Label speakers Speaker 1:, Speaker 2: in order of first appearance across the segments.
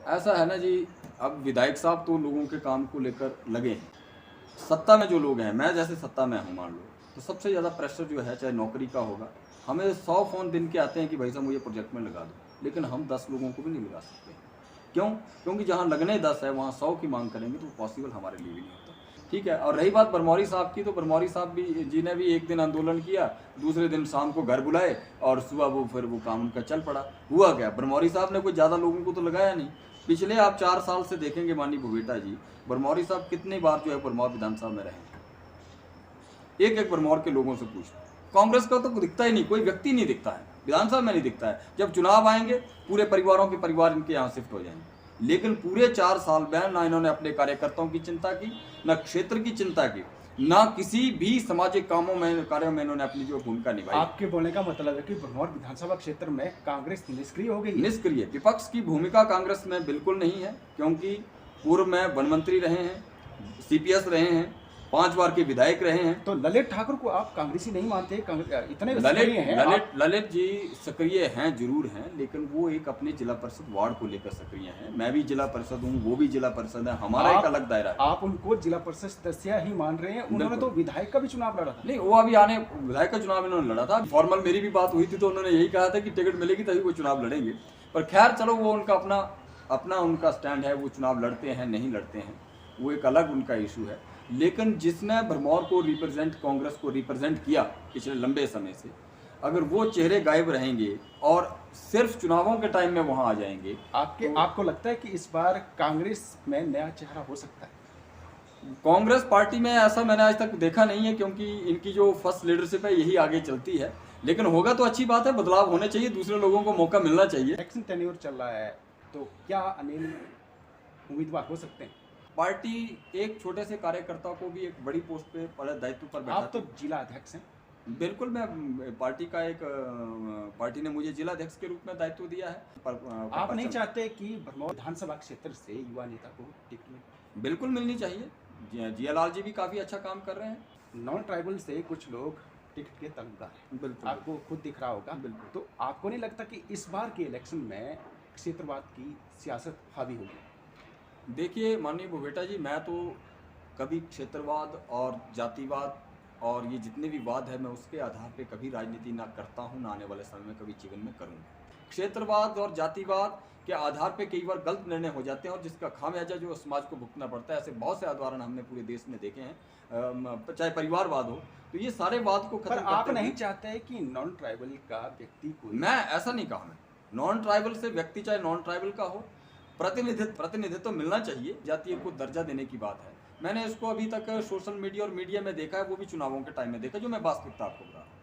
Speaker 1: ऐसा है ना जी, अब विधायक साहब तो लोगों के काम को लेकर लगे हैं। सत्ता में जो लोग हैं, मैं जैसे सत्ता में हूँ मान लो, तो सबसे ज़्यादा प्रेशर जो है चाहे नौकरी का होगा, हमें 100 फ़ोन दिन के आते हैं कि भाई साहब मुझे प्रोजेक्ट में लगा दो, लेकिन हम 10 लोगों को भी नहीं लगा सकते। क्यों? क्योंकि जहाँ लगने 10 है वहाँ 100 की मांग करेंगे तो पॉसिबल हमारे लिए भी नहीं होता। ठीक है, और रही बात बरमौरी साहब की, तो बरमौरी साहब भी जी ने भी एक दिन आंदोलन किया, दूसरे दिन शाम को घर बुलाए और सुबह फिर वो काम उनका चल पड़ा। हुआ क्या, बरमौरी साहब ने कोई ज़्यादा लोगों को तो लगाया नहीं। पिछले आप 4 साल से देखेंगे माननीय भूपेटा जी, बरमौरी साहब कितनी बार जो है बरमौर विधानसभा में रहे। एक एक बरमौर के लोगों से पूछना, कांग्रेस का तो दिखता ही नहीं, कोई व्यक्ति नहीं दिखता है विधानसभा में, नहीं दिखता है। जब चुनाव आएंगे पूरे परिवारों के परिवार इनके यहाँ शिफ्ट हो जाएंगे, लेकिन पूरे 4 साल में ना इन्होंने अपने कार्यकर्ताओं की चिंता की, ना क्षेत्र की चिंता की, ना किसी भी सामाजिक कामों में कार्यों में इन्होंने अपनी जो भूमिका निभाई।
Speaker 2: आपके बोलने का मतलब है कि बरमौर विधानसभा क्षेत्र में कांग्रेस निष्क्रिय हो गई है।
Speaker 1: निष्क्रिय, विपक्ष की भूमिका कांग्रेस में बिल्कुल नहीं है, क्योंकि पूर्व में वन मंत्री रहे हैं, सीपीएस रहे हैं, 5 बार के विधायक रहे हैं।
Speaker 2: तो ललित ठाकुर को आप कांग्रेसी नहीं मानते? इतने
Speaker 1: ललित
Speaker 2: सक्रिय हैं आप?
Speaker 1: ललित जी सक्रिय हैं, जरूर हैं, लेकिन वो एक अपने जिला परिषद वार्ड को लेकर सक्रिय हैं। मैं भी जिला परिषद हूँ, वो भी जिला परिषद है, हमारा एक अलग दायरा है।
Speaker 2: आप उनको जिला परिषद सदस्य ही मान रहे हैं? उन्होंने तो विधायक का भी चुनाव लड़ा था।
Speaker 1: नहीं, वो अभी आने विधायक का चुनाव इन्होंने लड़ा था। फॉर्मल मेरी भी बात हुई थी तो उन्होंने यही कहा था कि टिकट मिलेगी तभी वो चुनाव लड़ेंगे। पर खैर चलो, वो उनका अपना उनका स्टैंड है, वो चुनाव लड़ते हैं नहीं लड़ते हैं, वो एक अलग उनका इशू है। लेकिन जिसने भरमौर को कांग्रेस को रिप्रेजेंट किया पिछले लंबे समय से, अगर वो चेहरे गायब रहेंगे और सिर्फ चुनावों के टाइम में वहां आ जाएंगे,
Speaker 2: आपको लगता है कि इस बार कांग्रेस में नया चेहरा हो सकता है?
Speaker 1: कांग्रेस पार्टी में ऐसा मैंने आज तक देखा नहीं है, क्योंकि इनकी जो फर्स्ट लीडरशिप है यही आगे चलती है। लेकिन होगा तो अच्छी बात है, बदलाव होने चाहिए, दूसरे लोगों को मौका मिलना चाहिए।
Speaker 2: इलेक्शन टेन्योर चल रहा है, तो क्या अनिल उम्मीदवार हो सकते हैं?
Speaker 1: पार्टी एक छोटे से कार्यकर्ता को भी एक बड़ी पोस्ट पे बड़े दायित्व पर बैठा।
Speaker 2: आप तो जिला अध्यक्ष हैं।
Speaker 1: बिल्कुल, मैं पार्टी का एक पार्टी ने मुझे जिला अध्यक्ष के रूप में दायित्व दिया है।
Speaker 2: आप नहीं चाहते कि भरमौर विधानसभा क्षेत्र से युवा नेता को टिकट मिले?
Speaker 1: बिल्कुल मिलनी चाहिए। जियालाल जी भी काफी अच्छा काम कर रहे हैं।
Speaker 2: नॉन ट्राइबल से कुछ लोग टिकट के तलबगार हैं,
Speaker 1: बिल्कुल,
Speaker 2: आपको खुद दिख रहा होगा।
Speaker 1: बिल्कुल।
Speaker 2: तो आपको नहीं लगता कि इस बार के इलेक्शन में क्षेत्रवाद की सियासत हावी होगी?
Speaker 1: देखिए माननीय भूपेटा जी, मैं तो कभी क्षेत्रवाद और जातिवाद और ये जितने भी वाद है, मैं उसके आधार पे कभी राजनीति ना करता हूँ, ना आने वाले समय में कभी जीवन में करूँगा। क्षेत्रवाद और जातिवाद के आधार पे कई बार गलत निर्णय हो जाते हैं और जिसका खामियाजा जो समाज को भुगतना पड़ता है। ऐसे बहुत से उदाहरण हमने पूरे देश में देखे हैं, चाहे परिवारवाद हो, तो ये सारे वाद को
Speaker 2: पर
Speaker 1: खत्म
Speaker 2: आप
Speaker 1: करते
Speaker 2: नहीं
Speaker 1: हुए।
Speaker 2: चाहते कि नॉन ट्राइबल का व्यक्ति कोई?
Speaker 1: मैं ऐसा नहीं कहा, मैं नॉन ट्राइबल से व्यक्ति चाहे नॉन ट्राइबल का हो, प्रतिनिधित्व मिलना चाहिए। जातीय को दर्जा देने की बात है, मैंने इसको अभी तक सोशल मीडिया और मीडिया में देखा है, वो भी चुनावों के टाइम में देखा, जो मैं वास्तविकता आपको बता रहा हूँ।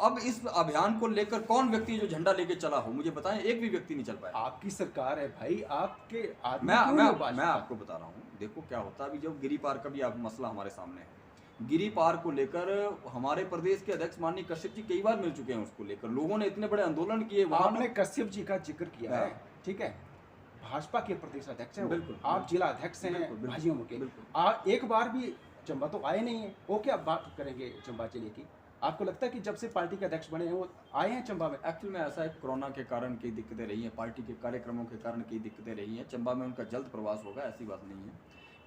Speaker 1: अब इस अभियान को लेकर कौन व्यक्ति जो झंडा लेके चला हो, मुझे बताएं, एक भी व्यक्ति नहीं चल पाया।
Speaker 2: आपकी सरकार है भाई, आपके आदमी
Speaker 1: मैं
Speaker 2: क्यों
Speaker 1: मैं
Speaker 2: नहीं बात
Speaker 1: मैं
Speaker 2: करता?
Speaker 1: आपको बता रहा हूँ, देखो क्या होता है। अभी जब गिरी पार का भी आप मसला हमारे सामने है, गिरी पार को लेकर हमारे प्रदेश के अध्यक्ष माननीय कश्यप जी कई बार मिल चुके हैं, उसको लेकर लोगों ने इतने बड़े आंदोलन किए।
Speaker 2: आपने कश्यप जी का जिक्र किया है,
Speaker 1: हाँ।
Speaker 2: ठीक है, भाजपा के प्रदेश अध्यक्ष हैं वो।
Speaker 1: बिल्कुल,
Speaker 2: आप जिला अध्यक्ष हैं
Speaker 1: बिल्कुल,
Speaker 2: भाजियों के।
Speaker 1: बिल्कुल।
Speaker 2: आप एक बार भी चंबा तो आए नहीं है, वो क्या बात करेंगे चंबा जिले की? आपको लगता है कि जब से पार्टी के अध्यक्ष बने हैं वो आए हैं चंबा में?
Speaker 1: एक्चुअल में ऐसा है, कोरोना के कारण कई दिक्कतें रही हैं, पार्टी के कार्यक्रमों के कारण कई दिक्कतें रही हैं। चंबा में उनका जल्द प्रवास होगा, ऐसी बात नहीं है।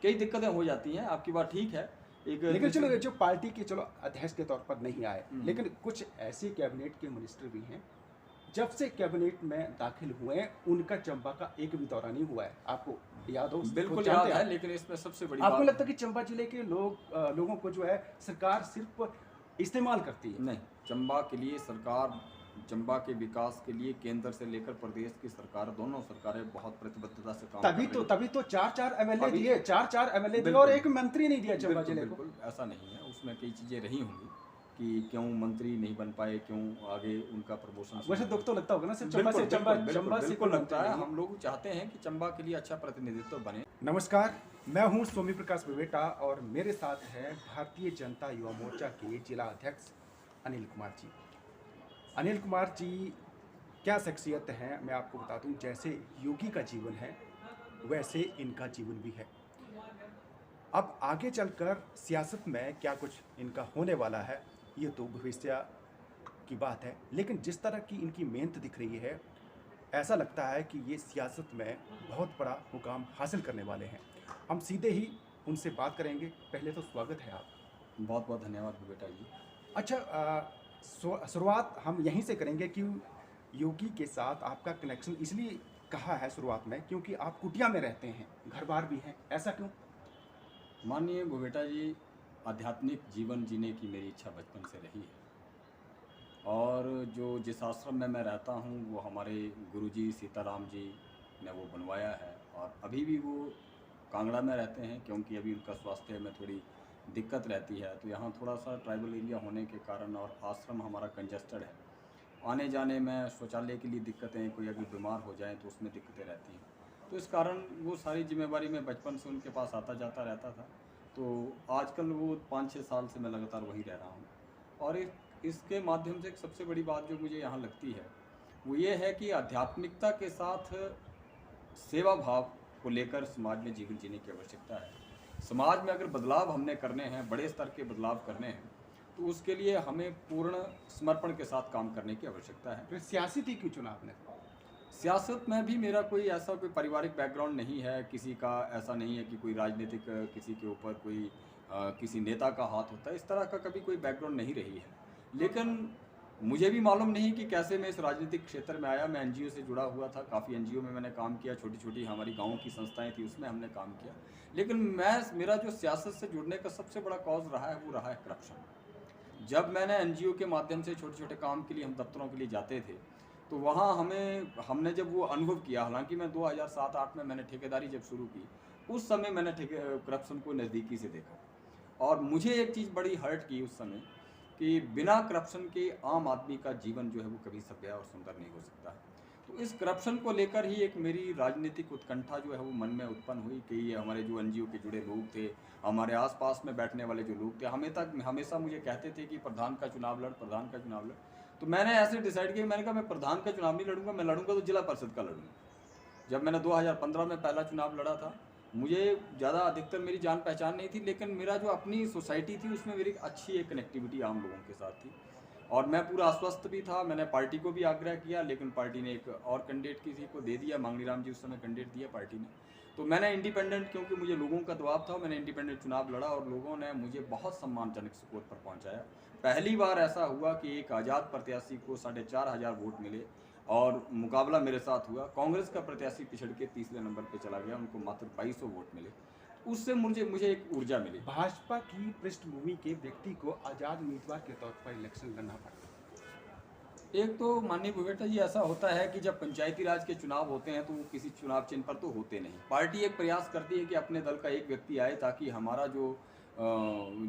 Speaker 1: कई दिक्कतें हो जाती हैं, आपकी बात ठीक है।
Speaker 2: लेकिन चलो, ये जो पार्टी के चलो अध्यक्ष के तौर पर नहीं आए, लेकिन कुछ ऐसे कैबिनेट के मिनिस्टर भी हैं जब से कैबिनेट में दाखिल हुए हैं उनका चंबा का एक भी दौरा नहीं हुआ है। आपको याद हो?
Speaker 1: बिल्कुल
Speaker 2: जानते
Speaker 1: याद
Speaker 2: हैं
Speaker 1: है,
Speaker 2: आप?
Speaker 1: लेकिन इसमें सबसे बड़ी
Speaker 2: आपको
Speaker 1: बात,
Speaker 2: लगता है कि चंबा जिले के लोगों को जो है सरकार सिर्फ इस्तेमाल करती है?
Speaker 1: नहीं, चंबा के लिए सरकार, चंबा के विकास के लिए केंद्र से लेकर प्रदेश की सरकार, दोनों सरकारें बहुत प्रतिबद्धता से काम कर रही हैं।
Speaker 2: तभी तो चार एमएलए
Speaker 1: अभी-
Speaker 2: दिए, चार एमएलए दिए
Speaker 1: बिल्कुल।
Speaker 2: और एक मंत्री नहीं दिया चंबा
Speaker 1: बिल्कुल,
Speaker 2: जिले को।
Speaker 1: बिल्कुल ऐसा नहीं है, उसमें कई चीज़ें रही होंगी कि क्यों मंत्री नहीं बन पाए, क्यों आगे उनका प्रमोशन।
Speaker 2: वैसे दुख तो लगता होगा ना सिर्फ चंबा से
Speaker 1: बिल्कुल
Speaker 2: कोई
Speaker 1: लगता है।
Speaker 2: मंत्री
Speaker 1: हम लोग चाहते हैं कि चंबा के लिए अच्छा प्रतिनिधित्व बने।
Speaker 2: नहीं। नमस्कार, मैं हूं सोमी प्रकाश विवेटा और मेरे साथ है भारतीय जनता युवा मोर्चा के जिला अध्यक्ष अनिल कुमार जी। अनिल कुमार जी क्या शख्सियत हैं, मैं आपको बता दूं, जैसे योगी का जीवन है वैसे इनका जीवन भी है। अब आगे चलकर सियासत में क्या कुछ इनका होने वाला है ये तो भविष्य की बात है, लेकिन जिस तरह की इनकी मेहनत दिख रही है ऐसा लगता है कि ये सियासत में बहुत बड़ा मुकाम हासिल करने वाले हैं। हम सीधे ही उनसे बात करेंगे। पहले तो स्वागत है आप।
Speaker 1: बहुत बहुत धन्यवाद बेटा जी।
Speaker 2: अच्छा, शुरुआत हम यहीं से करेंगे कि योगी के साथ आपका कनेक्शन इसलिए कहा है शुरुआत में क्योंकि आप कुटिया में रहते हैं, घर बार भी हैं, ऐसा क्यों?
Speaker 1: माननीय बेटा जी, आध्यात्मिक जीवन जीने की मेरी इच्छा बचपन से रही है। और जो जिस आश्रम में मैं रहता हूँ वो हमारे गुरुजी सीताराम जी ने वो बनवाया है, और अभी भी वो कांगड़ा में रहते हैं क्योंकि अभी उनका स्वास्थ्य में थोड़ी दिक्कत रहती है। तो यहाँ थोड़ा सा ट्राइबल एरिया होने के कारण और आश्रम हमारा कंजस्टेड है, आने जाने में शौचालय के लिए दिक्कतें, कोई अगर बीमार हो जाए तो उसमें दिक्कतें रहती हैं। तो इस कारण वो सारी जिम्मेवारी मैं बचपन से उनके पास आता जाता रहता था। तो आजकल वो 5-6 साल से मैं लगातार वहीं रह रहा हूँ। और इसके माध्यम से एक सबसे बड़ी बात जो मुझे यहाँ लगती है वो ये है कि आध्यात्मिकता के साथ सेवा भाव को लेकर समाज में जीवन जीने की आवश्यकता है। समाज में अगर बदलाव हमने करने हैं, बड़े स्तर के बदलाव करने हैं, तो उसके लिए हमें पूर्ण समर्पण के साथ काम करने की आवश्यकता है।
Speaker 2: फिर सियासत ही क्यों चुना आपने?
Speaker 1: सियासत में भी मेरा कोई ऐसा कोई पारिवारिक बैकग्राउंड नहीं है, किसी का ऐसा नहीं है कि कोई राजनीतिक किसी के ऊपर कोई किसी नेता का हाथ होता है, इस तरह का कभी कोई बैकग्राउंड नहीं रही है। लेकिन मुझे भी मालूम नहीं कि कैसे मैं इस राजनीतिक क्षेत्र में आया। मैं एनजीओ से जुड़ा हुआ था, काफ़ी एनजीओ में मैंने काम किया, छोटी छोटी हमारी गाँव की संस्थाएं थी उसमें हमने काम किया। लेकिन मेरा जो सियासत से जुड़ने का सबसे बड़ा कॉज रहा है वो रहा है करप्शन। जब मैंने एनजीओ के माध्यम से छोटे छोटे काम के लिए हम दफ्तरों के लिए जाते थे, तो वहाँ हमने जब वो अनुभव किया, हालांकि मैं 2007-8 में मैंने ठेकेदारी जब शुरू की, उस समय मैंने करप्शन को नज़दीकी से देखा। और मुझे एक चीज़ बड़ी हर्ट की उस समय कि बिना करप्शन के आम आदमी का जीवन जो है वो कभी सभ्य और सुंदर नहीं हो सकता है। तो इस करप्शन को लेकर ही एक मेरी राजनीतिक उत्कंठा जो है वो मन में उत्पन्न हुई कि ये हमारे जो एनजीओ के जुड़े लोग थे, हमारे आसपास में बैठने वाले जो लोग थे, हमेशा मुझे कहते थे कि प्रधान का चुनाव लड़, प्रधान का चुनाव लड़। तो मैंने ऐसे डिसाइड किया, मैंने कहा मैं प्रधान का चुनाव नहीं लड़ूंगा, मैं लड़ूंगा तो जिला परिषद का लड़ूंगा। जब मैंने 2015 में पहला चुनाव लड़ा था, मुझे ज़्यादा अधिकतर मेरी जान पहचान नहीं थी, लेकिन मेरा जो अपनी सोसाइटी थी उसमें मेरी अच्छी एक कनेक्टिविटी आम लोगों के साथ थी और मैं पूरा आश्वस्त भी था। मैंने पार्टी को भी आग्रह किया, लेकिन पार्टी ने एक और कैंडिडेट किसी को दे दिया, मांगनी राम जी उस समय कैंडिडेट दिया पार्टी ने। तो मैंने इंडिपेंडेंट, क्योंकि मुझे लोगों का दबाव था, मैंने इंडिपेंडेंट चुनाव लड़ा और लोगों ने मुझे बहुत सम्मानजनक स्कोर पर पहुंचाया। पहली बार ऐसा हुआ कि एक आज़ाद प्रत्याशी को 4,500 वोट मिले और मुकाबला मेरे साथ हुआ। कांग्रेस का प्रत्याशी पिछड़ के तीसरे नंबर पर चला गया, उनको मात्र 2200 वोट मिले। उससे मुझे एक ऊर्जा मिली।
Speaker 2: भाजपा की पृष्ठभूमि के व्यक्ति को आज़ाद उम्मीदवार के तौर पर इलेक्शन लड़ना पड़ा।
Speaker 1: एक तो माननीय बेटा जी, ऐसा होता है कि जब पंचायती राज के चुनाव होते हैं तो वो किसी चुनाव चिन्ह पर तो होते नहीं। पार्टी एक प्रयास करती है कि अपने दल का एक व्यक्ति आए ताकि हमारा जो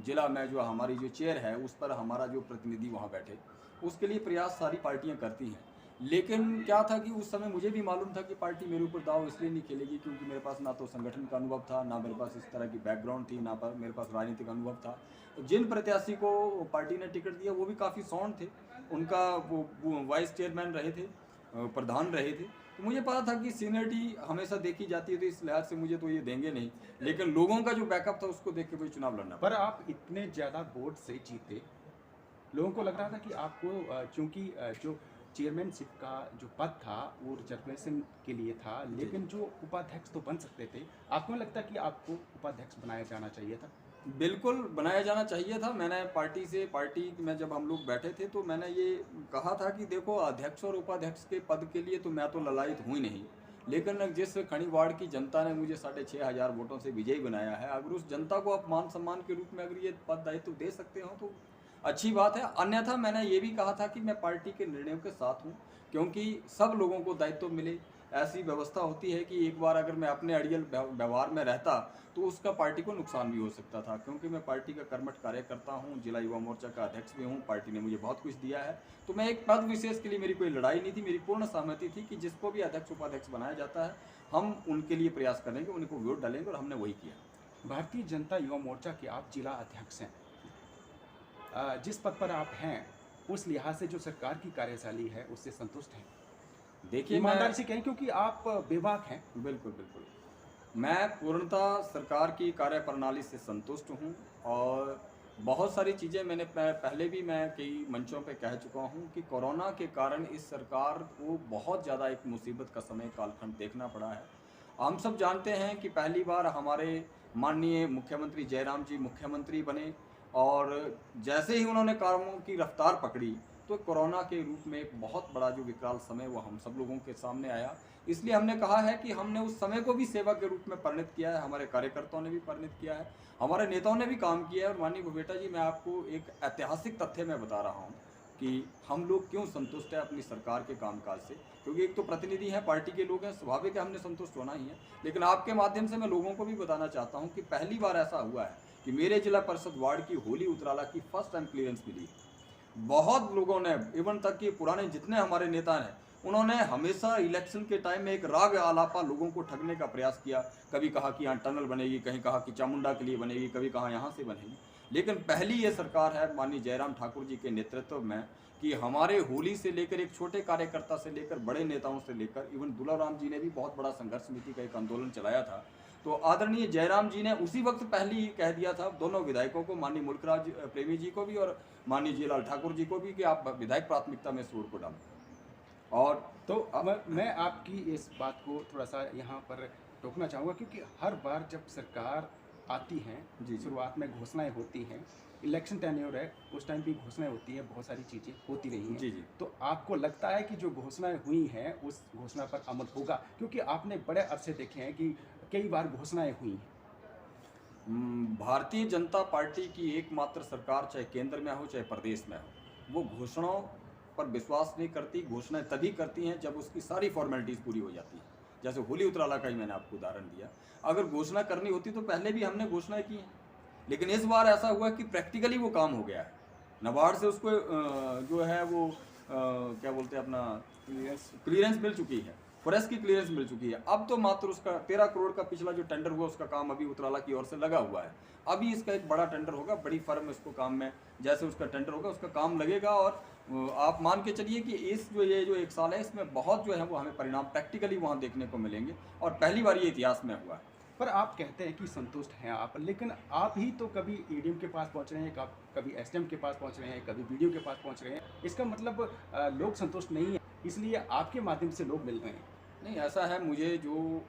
Speaker 1: जिला में जो हमारी जो चेयर है उस पर हमारा जो प्रतिनिधि वहाँ बैठे, उसके लिए प्रयास सारी पार्टियाँ करती हैं। लेकिन क्या था कि उस समय मुझे भी मालूम था कि पार्टी मेरे ऊपर दाव इसलिए नहीं खेलेगी क्योंकि मेरे पास ना तो संगठन का अनुभव था, ना मेरे पास इस तरह की बैकग्राउंड थी, ना मेरे पास राजनीतिक अनुभव था। तो जिन प्रत्याशी को पार्टी ने टिकट दिया वो भी काफ़ी सौंड थे, उनका वो वाइस चेयरमैन रहे थे, प्रधान रहे थे। तो मुझे पता था कि सीनियरिटी हमेशा देखी जाती है, तो इस लिहाज से मुझे तो ये देंगे नहीं। लेकिन लोगों का जो बैकअप था उसको देख के मुझे चुनाव लड़ना
Speaker 2: पर आप इतने ज़्यादा वोट से जीते, लोगों को लग रहा था कि आपको चूंकि जो चेयरमैनशिप का जो पद था वो रिजर्वेशन के लिए था, लेकिन जो उपाध्यक्ष तो बन सकते थे, आपको नहीं लगता कि आपको उपाध्यक्ष बनाया जाना चाहिए था?
Speaker 1: बिल्कुल बनाया जाना चाहिए था। मैंने पार्टी में जब हम लोग बैठे थे तो मैंने ये कहा था कि देखो, अध्यक्ष और उपाध्यक्ष के पद के लिए तो मैं तो ललायत हुई नहीं, लेकिन जिस खणी वार्ड की जनता ने मुझे 6,500 वोटों से विजयी बनाया है, अगर उस जनता को आप मान सम्मान के रूप में अगर ये पद दायित्व दे सकते हो तो अच्छी बात है। अन्यथा मैंने ये भी कहा था कि मैं पार्टी के निर्णयों के साथ हूँ, क्योंकि सब लोगों को दायित्व मिले। ऐसी व्यवस्था होती है कि एक बार अगर मैं अपने अड़ियल व्यवहार में रहता तो उसका पार्टी को नुकसान भी हो सकता था, क्योंकि मैं पार्टी का कर्मठ कार्यकर्ता हूँ, जिला युवा मोर्चा का अध्यक्ष भी हूँ, पार्टी ने मुझे बहुत कुछ दिया है। तो मैं एक पद विशेष के लिए मेरी कोई लड़ाई नहीं थी, मेरी पूर्ण सहमति थी कि जिसको भी अध्यक्ष उपाध्यक्ष बनाया जाता है हम उनके लिए प्रयास करेंगे, उनको वोट डालेंगे, और हमने वही किया।
Speaker 2: भारतीय जनता युवा मोर्चा के आप जिला अध्यक्ष हैं, जिस पद पर आप हैं उस लिहाज से जो सरकार की कार्यशैली है उससे संतुष्ट हैं?
Speaker 1: देखिए,
Speaker 2: ईमानदारी से कहें, क्योंकि आप बेबाक हैं।
Speaker 1: बिल्कुल बिल्कुल मैं पूर्णतः सरकार की कार्यप्रणाली से संतुष्ट हूँ और बहुत सारी चीज़ें मैंने पहले भी मैं कई मंचों पे कह चुका हूँ कि कोरोना के कारण इस सरकार को बहुत ज़्यादा एक मुसीबत का समय कालखंड देखना पड़ा है। हम सब जानते हैं कि पहली बार हमारे माननीय मुख्यमंत्री जयराम जी मुख्यमंत्री बने और जैसे ही उन्होंने कामों की रफ्तार पकड़ी तो कोरोना के रूप में एक बहुत बड़ा जो विकराल समय वो हम सब लोगों के सामने आया। इसलिए हमने कहा है कि हमने उस समय को भी सेवा के रूप में परिणित किया है, हमारे कार्यकर्ताओं ने भी परिणित किया है, हमारे नेताओं ने भी काम किया है। और माननीय भूपेटा जी, मैं आपको एक ऐतिहासिक तथ्य मैं बता रहा हूँ कि हम लोग क्यों संतुष्ट हैं अपनी सरकार के कामकाज से, क्योंकि एक तो प्रतिनिधि हैं, पार्टी के लोग हैं, स्वाभाविक है हमने संतुष्ट होना ही है। लेकिन आपके माध्यम से मैं लोगों को भी बताना चाहता हूँ कि पहली बार ऐसा हुआ है कि मेरे जिला परिषद वार्ड की होली उतराला की फर्स्ट टाइम क्लियरेंस मिली। बहुत लोगों ने, इवन तक कि पुराने जितने हमारे नेता हैं, उन्होंने हमेशा इलेक्शन के टाइम में एक राग आलापा लोगों को ठगने का प्रयास किया। कभी कहा कि यहाँ टनल बनेगी, कहीं कहा कि चामुंडा के लिए बनेगी, कभी कहा यहाँ से बनेगी। लेकिन पहली ये सरकार है माननीय जयराम ठाकुर जी के नेतृत्व में कि हमारे होली से लेकर एक छोटे कार्यकर्ता से लेकर बड़े नेताओं से लेकर इवन दुलाराम जी ने भी बहुत बड़ा संघर्ष समिति का एक आंदोलन चलाया था। तो आदरणीय जयराम जी ने उसी वक्त पहले ही कह दिया था दोनों विधायकों को, माननीय मुल्कराज प्रेमी जी को भी और माननीय जीलाल ठाकुर जी को भी, कि आप विधायक प्राथमिकता में इस रोड को डालें। और
Speaker 2: तो मैं आपकी इस बात को थोड़ा सा यहाँ पर टोकना चाहूँगा, क्योंकि हर बार जब सरकार आती हैं,
Speaker 1: जी, जी।
Speaker 2: शुरुआत में घोषणाएं होती हैं, इलेक्शन टेन्योर है, उस टाइम भी घोषणाएं होती हैं, बहुत सारी चीज़ें होती रही हैं।
Speaker 1: जी, जी।
Speaker 2: तो आपको लगता है कि जो घोषणाएं हुई हैं उस घोषणा पर अमल होगा? क्योंकि आपने बड़े अरसे देखे हैं कि कई बार घोषणाएं हुई हैं।
Speaker 1: भारतीय जनता पार्टी की एकमात्र सरकार, चाहे केंद्र में हो चाहे प्रदेश में हो, वो घोषणाओं पर विश्वास नहीं करती। घोषणाएं तभी करती हैं जब उसकी सारी फॉर्मेलिटीज़ पूरी हो जाती हैं। जैसे होली उतराला का ही मैंने आपको उदाहरण दिया। अगर घोषणा करनी होती तो पहले भी हमने घोषणाएं की हैं, लेकिन इस बार ऐसा हुआ कि प्रैक्टिकली वो काम हो गया है। नाबार्ड से उसको जो है वो क्या बोलते हैं अपना क्लियरेंस मिल चुकी है, फॉरेस्ट की क्लियरेंस मिल चुकी है। अब तो मात्र उसका 13 करोड़ का पिछला जो टेंडर हुआ उसका काम अभी उतराला की ओर से लगा हुआ है। अभी इसका एक बड़ा टेंडर होगा, बड़ी फर्म इसको काम में, जैसे उसका टेंडर होगा उसका काम लगेगा। और आप मान के चलिए कि इस ये जो 1 साल है इसमें बहुत जो है वो हमें परिणाम प्रैक्टिकली वहाँ देखने को मिलेंगे और पहली बार ये इतिहास में हुआ है।
Speaker 2: पर आप कहते हैं कि संतुष्ट हैं आप, लेकिन आप ही तो कभी ईडीएम के पास पहुंच रहे हैं, कभी एसडीएम के पास पहुंच रहे हैं, कभी बीडीओ के पास पहुंच रहे हैं। इसका मतलब लोग संतुष्ट नहीं है, इसलिए आपके माध्यम से लोग मिल रहे हैं।
Speaker 1: नहीं, ऐसा है, मुझे जो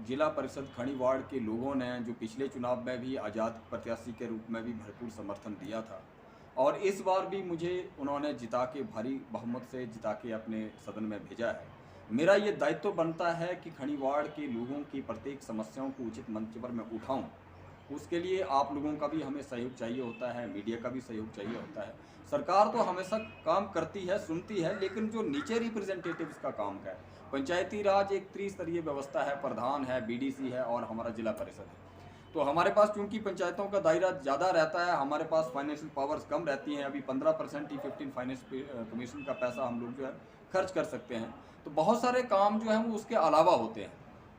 Speaker 1: जिला परिषद खड़ी वार्ड के लोगों ने जो पिछले चुनाव में भी आज़ाद प्रत्याशी के रूप में भी भरपूर समर्थन दिया था और इस बार भी मुझे उन्होंने जिता के, भारी बहुमत से जिता के अपने सदन में भेजा है। मेरा ये दायित्व बनता है कि खड़ी वार्ड के लोगों की प्रत्येक समस्याओं को उचित मंच पर मैं उठाऊं। उसके लिए आप लोगों का भी हमें सहयोग चाहिए होता है, मीडिया का भी सहयोग चाहिए होता है। सरकार तो हमेशा काम करती है, सुनती है, लेकिन जो नीचे रिप्रेजेंटेटिव्स का काम है, पंचायती राज एक त्रिस्तरीय व्यवस्था है, प्रधान है, बीडीसी है और हमारा जिला परिषद है। तो हमारे पास चूंकि पंचायतों का दायरा ज़्यादा रहता है, हमारे पास फाइनेंशियल पावर्स कम रहती हैं। अभी 15% ही 15 फाइनेंस कमीशन का पैसा हम लोग जो है खर्च कर सकते हैं। तो बहुत सारे काम जो हैं वो उसके अलावा होते हैं।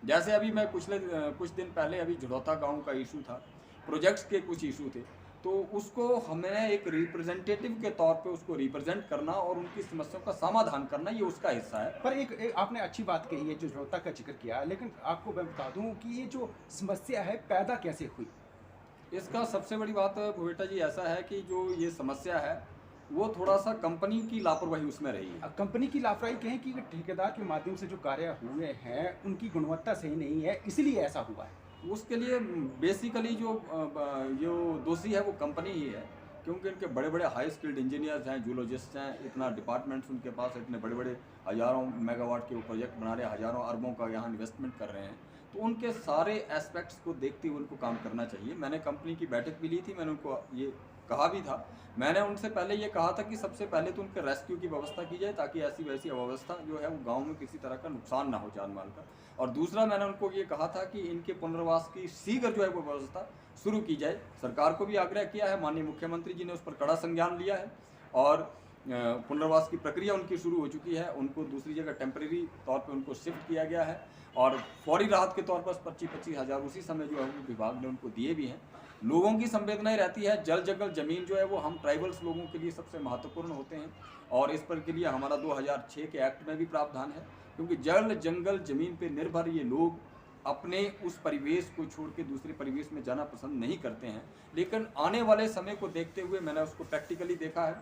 Speaker 1: जैसे अभी मैं कुछ दिन पहले अभी झड़ौता गांव का इशू था, प्रोजेक्ट्स के कुछ इशू थे, तो उसको हमें एक रिप्रेजेंटेटिव के तौर पे उसको रिप्रेजेंट करना और उनकी समस्याओं का समाधान करना, ये उसका हिस्सा है।
Speaker 2: पर एक आपने अच्छी बात कही है, जो जड़ता का जिक्र किया, लेकिन आपको मैं बता दूं कि ये जो समस्या है पैदा कैसे हुई।
Speaker 1: इसका सबसे बड़ी बात भुवेटा जी ऐसा है कि जो ये समस्या है वो थोड़ा सा कंपनी की लापरवाही उसमें रही है।
Speaker 2: कंपनी की लापरवाही कहें कि ठेकेदार के माध्यम से जो कार्य हुए हैं उनकी गुणवत्ता सही नहीं है, इसलिए ऐसा हुआ है।
Speaker 1: उसके लिए बेसिकली जो दोषी है वो कंपनी ही है, क्योंकि इनके बड़े बड़े हाई स्किल्ड इंजीनियर्स हैं, जूलॉजिस्ट हैं, इतना डिपार्टमेंट्स उनके पास, इतने बड़े बड़े हज़ारों मेगावाट के वो प्रोजेक्ट बना रहे हैं, हज़ारों अरबों का यहाँ इन्वेस्टमेंट कर रहे हैं। तो उनके सारे एस्पेक्ट्स को देखते हुए उनको काम करना चाहिए। मैंने कंपनी की बैठक भी ली थी, मैंने उनको ये कहा भी था। मैंने उनसे पहले ये कहा था कि सबसे पहले तो उनके रेस्क्यू की व्यवस्था की जाए, ताकि ऐसी वैसी अव्यवस्था जो है वो गांव में किसी तरह का नुकसान ना हो जान माल का। और दूसरा मैंने उनको ये कहा था कि इनके पुनर्वास की शीघ्र जो है वो व्यवस्था शुरू की जाए। सरकार को भी आग्रह किया है, माननीय मुख्यमंत्री जी ने उस पर कड़ा संज्ञान लिया है और पुनर्वास की प्रक्रिया उनकी शुरू हो चुकी है। उनको दूसरी जगह टेम्परेरी तौर पे उनको शिफ्ट किया गया है और फौरी राहत के तौर पर 25-25 हज़ार उसी समय जो है वो विभाग ने उनको दिए भी हैं। लोगों की संवेदनाएं रहती है, जल जंगल जमीन जो है वो हम ट्राइबल्स लोगों के लिए सबसे महत्वपूर्ण होते हैं और इस पर के लिए हमारा 2006 के एक्ट में भी प्रावधान है, क्योंकि जल जंगल जमीन पे निर्भर ये लोग अपने उस परिवेश को छोड़ के दूसरे परिवेश में जाना पसंद नहीं करते हैं, लेकिन आने वाले समय को देखते हुए मैंने उसको प्रैक्टिकली देखा है।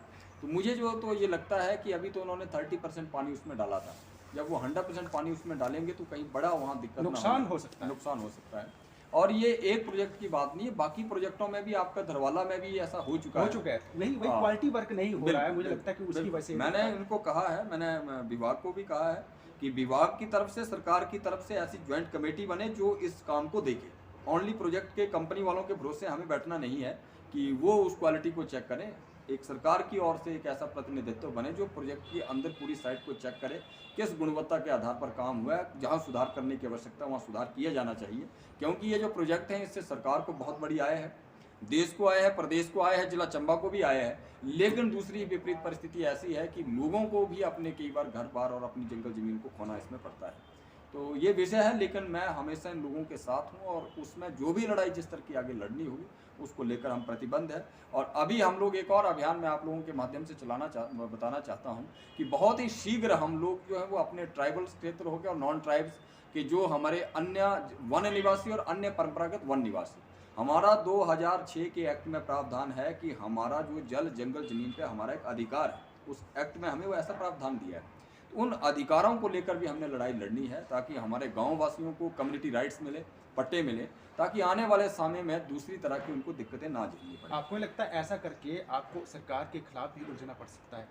Speaker 1: तो मुझे जो तो ये लगता है कि अभी तो उन्होंने 30% पानी उसमें डाला था, जब वो 100% पानी उसमें डालेंगे तो कहीं बड़ा वहाँ दिक्कत
Speaker 2: नुकसान हो सकता है।
Speaker 1: नुकसान हो सकता है। और ये एक प्रोजेक्ट की बात नहीं है, बाकी प्रोजेक्टों में भी आपका धरवाला में भी ऐसा हो चुका है।
Speaker 2: नहीं, वही
Speaker 1: हाँ।
Speaker 2: क्वालिटी वर्क नहीं हो रहा है, मुझे
Speaker 1: बिल्कुल,
Speaker 2: लगता है कि उसकी
Speaker 1: बिल्कुल।
Speaker 2: वजह से
Speaker 1: मैंने उनको कहा है, मैंने विभाग को भी कहा है कि विभाग की तरफ से, सरकार की तरफ से ऐसी ज्वाइंट कमेटी बने जो इस काम को देखे। ओनली प्रोजेक्ट के कंपनी वालों के भरोसे हमें बैठना नहीं है कि वो उस क्वालिटी को चेक करें। एक सरकार की ओर से एक ऐसा प्रतिनिधित्व बने जो प्रोजेक्ट के अंदर पूरी साइट को चेक करे, किस गुणवत्ता के आधार पर काम हुआ है, जहाँ सुधार करने की आवश्यकता वहाँ सुधार किया जाना चाहिए। क्योंकि ये जो प्रोजेक्ट हैं इससे सरकार को बहुत बड़ी आय है, देश को आया है, प्रदेश को आया है, जिला चंबा को भी आया है। लेकिन दूसरी विपरीत परिस्थिति ऐसी है कि लोगों को भी अपने कई बार घर बार और अपनी जंगल जमीन को खोना इसमें पड़ता है। तो ये विषय है, लेकिन मैं हमेशा इन लोगों के साथ हूँ और उसमें जो भी लड़ाई जिस तरह की आगे लड़नी होगी उसको लेकर हम प्रतिबद्ध है। और अभी हम लोग एक और अभियान में आप लोगों के माध्यम से बताना चाहता हूँ कि बहुत ही शीघ्र हम लोग जो है वो अपने ट्राइबल क्षेत्र हो गए और नॉन ट्राइब्स के जो हमारे अन्य वन निवासी और अन्य परंपरागत वन निवासी, हमारा 2006 के एक्ट में प्रावधान है कि हमारा जो जल जंगल जमीन पे हमारा एक अधिकार है, उस एक्ट में हमें वो ऐसा प्रावधान दिया है। तो उन अधिकारों को लेकर भी हमने लड़ाई लड़नी है ताकि हमारे गांव वासियों को कम्युनिटी राइट्स मिले, पट्टे मिले, ताकि आने वाले समय में दूसरी तरह की उनको दिक्कतें ना झेलनी पड़े।
Speaker 2: आपको नहीं लगता है ऐसा करके आपको सरकार के खिलाफ भी उलझना पड़ सकता है?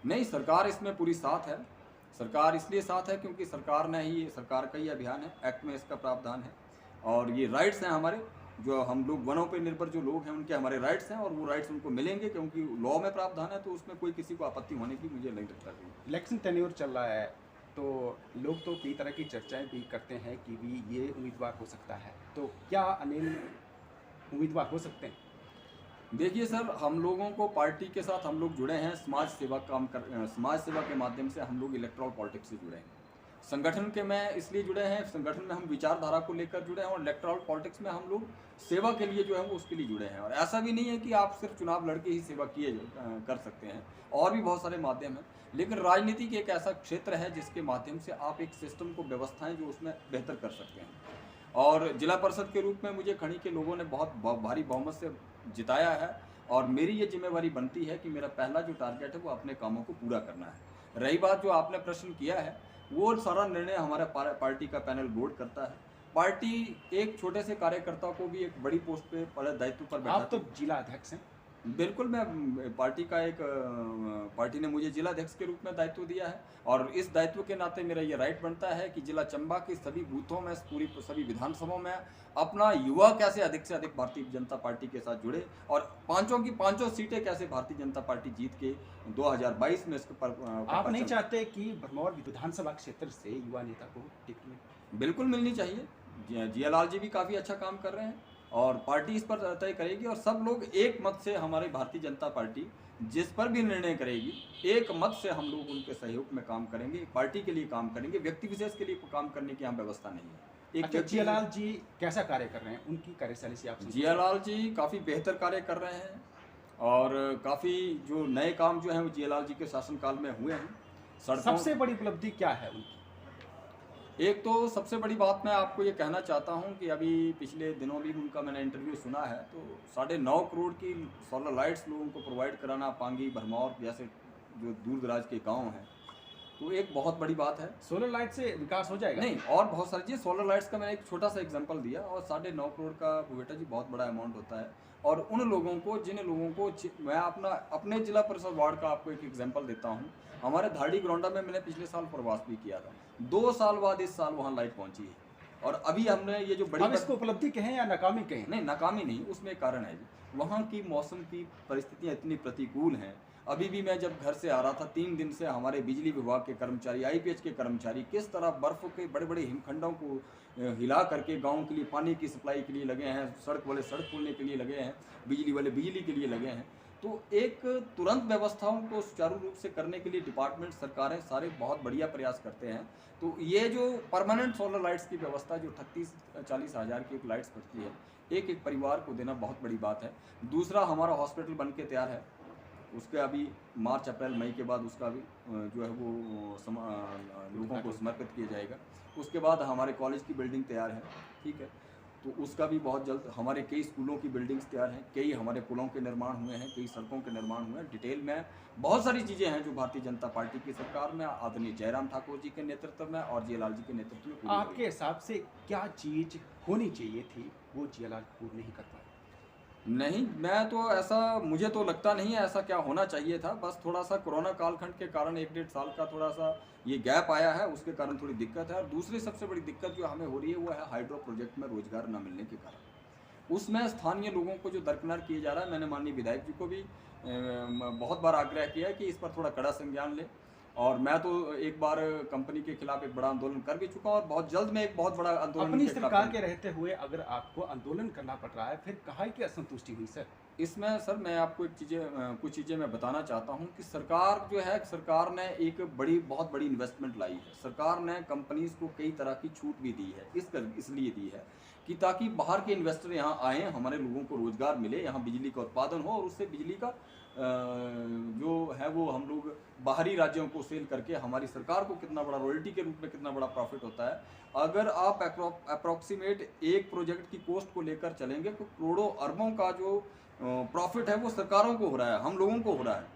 Speaker 1: नहीं, सरकार इसमें पूरी साथ है। सरकार इसलिए साथ है क्योंकि सरकार का ही अभियान है, एक्ट में इसका प्रावधान है और ये राइट्स हैं हमारे, जो हम लोग वनों पर निर्भर जो लोग हैं उनके हमारे राइट्स हैं और वो राइट्स उनको मिलेंगे क्योंकि लॉ में प्रावधान है। तो उसमें कोई किसी को आपत्ति होने की मुझे नहीं लगता।
Speaker 2: इलेक्शन टेन्योर चल रहा है तो लोग तो कई तरह की चर्चाएं भी करते हैं कि भी ये उम्मीदवार हो सकता है, तो क्या अनिल उम्मीदवार हो सकते हैं?
Speaker 1: देखिए सर, हम लोगों को पार्टी के साथ हम लोग जुड़े हैं, समाज सेवा के माध्यम से हम लोग इलेक्ट्रल पॉलिटिक्स से जुड़े हैं। संगठन के में इसलिए जुड़े हैं, संगठन में हम विचारधारा को लेकर जुड़े हैं और इलेक्ट्रल पॉलिटिक्स में हम लोग सेवा के लिए जो है वो उसके लिए जुड़े हैं। और ऐसा भी नहीं है कि आप सिर्फ चुनाव लड़के ही सेवा कर सकते हैं, और भी बहुत सारे माध्यम हैं। लेकिन राजनीति की एक ऐसा क्षेत्र है जिसके माध्यम से आप एक सिस्टम को, व्यवस्थाएं जो उसमें बेहतर कर सकते हैं। और जिला परिषद के रूप में मुझे खड़ी के लोगों ने बहुत भारी बहुमत से जिताया है और मेरी ये जिम्मेवारी बनती है कि मेरा पहला जो टारगेट है वो अपने कामों को पूरा करना है। रही बात जो आपने प्रश्न किया है, वो सारा निर्णय हमारा पार्टी का पैनल बोर्ड करता है। पार्टी एक छोटे से कार्यकर्ता को भी एक बड़ी पोस्ट पे बड़े दायित्व पर बैठा।
Speaker 2: आप तो जिला अध्यक्ष हैं।
Speaker 1: बिल्कुल, मैं पार्टी ने मुझे जिला अध्यक्ष के रूप में दायित्व दिया है और इस दायित्व के नाते मेरा ये राइट बनता है कि जिला चंबा के सभी बूथों में, सभी विधानसभाओं में अपना युवा कैसे अधिक से अधिक भारतीय जनता पार्टी के साथ जुड़े और पांचों की पांचों सीटें कैसे भारतीय जनता पार्टी जीत के 2022 में इसके पर
Speaker 2: आप नहीं चाहते कि भरमौर विधानसभा क्षेत्र से युवा नेता को टिकट मिले?
Speaker 1: बिल्कुल मिलनी चाहिए। जिया लाल जी भी काफ़ी अच्छा काम कर रहे हैं और पार्टी इस पर तय करेगी और सब लोग एक मत से, हमारी भारतीय जनता पार्टी जिस पर भी निर्णय करेगी एक मत से हम लोग उनके सहयोग में काम करेंगे, पार्टी के लिए काम करेंगे, व्यक्ति विशेष के लिए काम करने की यहाँ व्यवस्था नहीं है।
Speaker 2: अच्छा, जियालाल जी कैसा कार्य कर रहे हैं, उनकी कार्यशैली से आप?
Speaker 1: जियालाल जी काफ़ी बेहतर कार्य कर रहे हैं और काफ़ी जो नए काम जो हैं वो जियालाल जी के शासनकाल में हुए हैं।
Speaker 2: सबसे बड़ी उपलब्धि क्या है उनकी?
Speaker 1: एक तो सबसे बड़ी बात मैं आपको ये कहना चाहता हूँ कि अभी पिछले दिनों भी उनका मैंने इंटरव्यू सुना है, तो 9.5 करोड़ की सोलर लाइट्स लोगों को प्रोवाइड कराना पांगी, भरमौर जैसे जो दूर दराज के गांव हैं, तो एक बहुत बड़ी बात है।
Speaker 2: सोलर लाइट से विकास हो जाएगा?
Speaker 1: नहीं, और बहुत सारी चीज़। सोलर लाइट्स का मैंने एक छोटा सा एग्जांपल दिया और 9.5 करोड़ का बेटा जी बहुत बड़ा अमाउंट होता है। और उन लोगों को, जिन लोगों को, मैं अपने जिला परिषद वार्ड का आपको एक एग्जांपल देता हूँ। हमारे धाड़ी ग्राउंडा में मैंने पिछले साल प्रवास भी किया था, 2 साल बाद इस साल वहाँ लाइट पहुँची है। और अभी हमने ये जो बड़ी,
Speaker 2: हम इसको उपलब्धि कहें या नाकामी कहें?
Speaker 1: नहीं, नाकामी नहीं, उसमें एक कारण है जी, वहाँ की मौसम की परिस्थितियाँ इतनी प्रतिकूल हैं। अभी भी मैं जब घर से आ रहा था, 3 दिन से हमारे बिजली विभाग के कर्मचारी, IPH के कर्मचारी किस तरह बर्फ़ के बड़े बड़े हिमखंडों को हिला करके गांव के लिए पानी की सप्लाई के लिए लगे हैं, सड़क वाले सड़क खोलने के लिए लगे हैं, बिजली वाले बिजली के लिए लगे हैं। तो एक तुरंत व्यवस्थाओं को सुचारू रूप से करने के लिए डिपार्टमेंट, सरकारें सारे बहुत बढ़िया प्रयास करते हैं। तो ये जो परमानेंट सोलर लाइट्स की व्यवस्था जो 38-40 हज़ार की एक लाइट्स पड़ती है, एक एक परिवार को देना बहुत बड़ी बात है। दूसरा, हमारा हॉस्पिटल बन के तैयार है उसके अभी मार्च अप्रैल मई के बाद उसका भी जो है वो लोगों को समर्पित किया जाएगा। उसके बाद हमारे कॉलेज की बिल्डिंग तैयार है, ठीक है, तो उसका भी बहुत जल्द, हमारे कई स्कूलों की बिल्डिंग्स तैयार हैं, कई हमारे पुलों के निर्माण हुए हैं, कई सड़कों के निर्माण हुए हैं। डिटेल में बहुत सारी चीज़ें हैं जो भारतीय जनता पार्टी की सरकार में आदरणीय जयराम ठाकुर जी के नेतृत्व में और जियालाल जी के नेतृत्व में पूरी हो
Speaker 2: आपके हिसाब से क्या चीज़ होनी चाहिए थी वो जियालाल पूर्ण नहीं कर पाए?
Speaker 1: नहीं, मैं तो ऐसा, मुझे तो लगता नहीं है ऐसा क्या होना चाहिए था। बस थोड़ा सा कोरोना कालखंड के कारण 1 डेढ़ साल का थोड़ा सा ये गैप आया है, उसके कारण थोड़ी दिक्कत है। और दूसरी सबसे बड़ी दिक्कत जो हमें हो रही है वो है हाइड्रो प्रोजेक्ट में रोजगार न मिलने के कारण। उसमें स्थानीय लोगों को जो दरकिनार किया जा रहा है, मैंने माननीय विधायक जी को भी बहुत बार आग्रह किया है कि इस पर थोड़ा कड़ा संज्ञान लें। और मैं तो एक बार कंपनी के खिलाफ एक बड़ा आंदोलन कर भी चुका हूँ और बहुत जल्द मैं एक बहुत बड़ा आंदोलन
Speaker 2: अपनी
Speaker 1: के खिलाफ
Speaker 2: सरकार के रहते हुए अगर आपको आंदोलन करना पड़ रहा है, फिर काहे की असंतुष्टि हुई सर?
Speaker 1: इसमें सर मैं आपको कुछ चीज़ें मैं बताना चाहता हूं कि सरकार जो है, सरकार ने एक बहुत बड़ी इन्वेस्टमेंट लाई है। सरकार ने कंपनीज को कई तरह की छूट भी दी है, इसलिए दी है कि ताकि बाहर के इन्वेस्टर यहाँ आएँ, हमारे लोगों को रोजगार मिले, यहाँ बिजली का उत्पादन हो और उससे बिजली का जो है वो हम लोग बाहरी राज्यों को सेल करके हमारी सरकार को कितना बड़ा रॉयल्टी के रूप में कितना बड़ा प्रॉफिट होता है। अगर आप अप्रॉक्सीमेट एक प्रोजेक्ट की कॉस्ट को लेकर चलेंगे तो करोड़ों अरबों का जो प्रॉफिट है वो सरकारों को हो रहा है, हम लोगों को हो रहा है।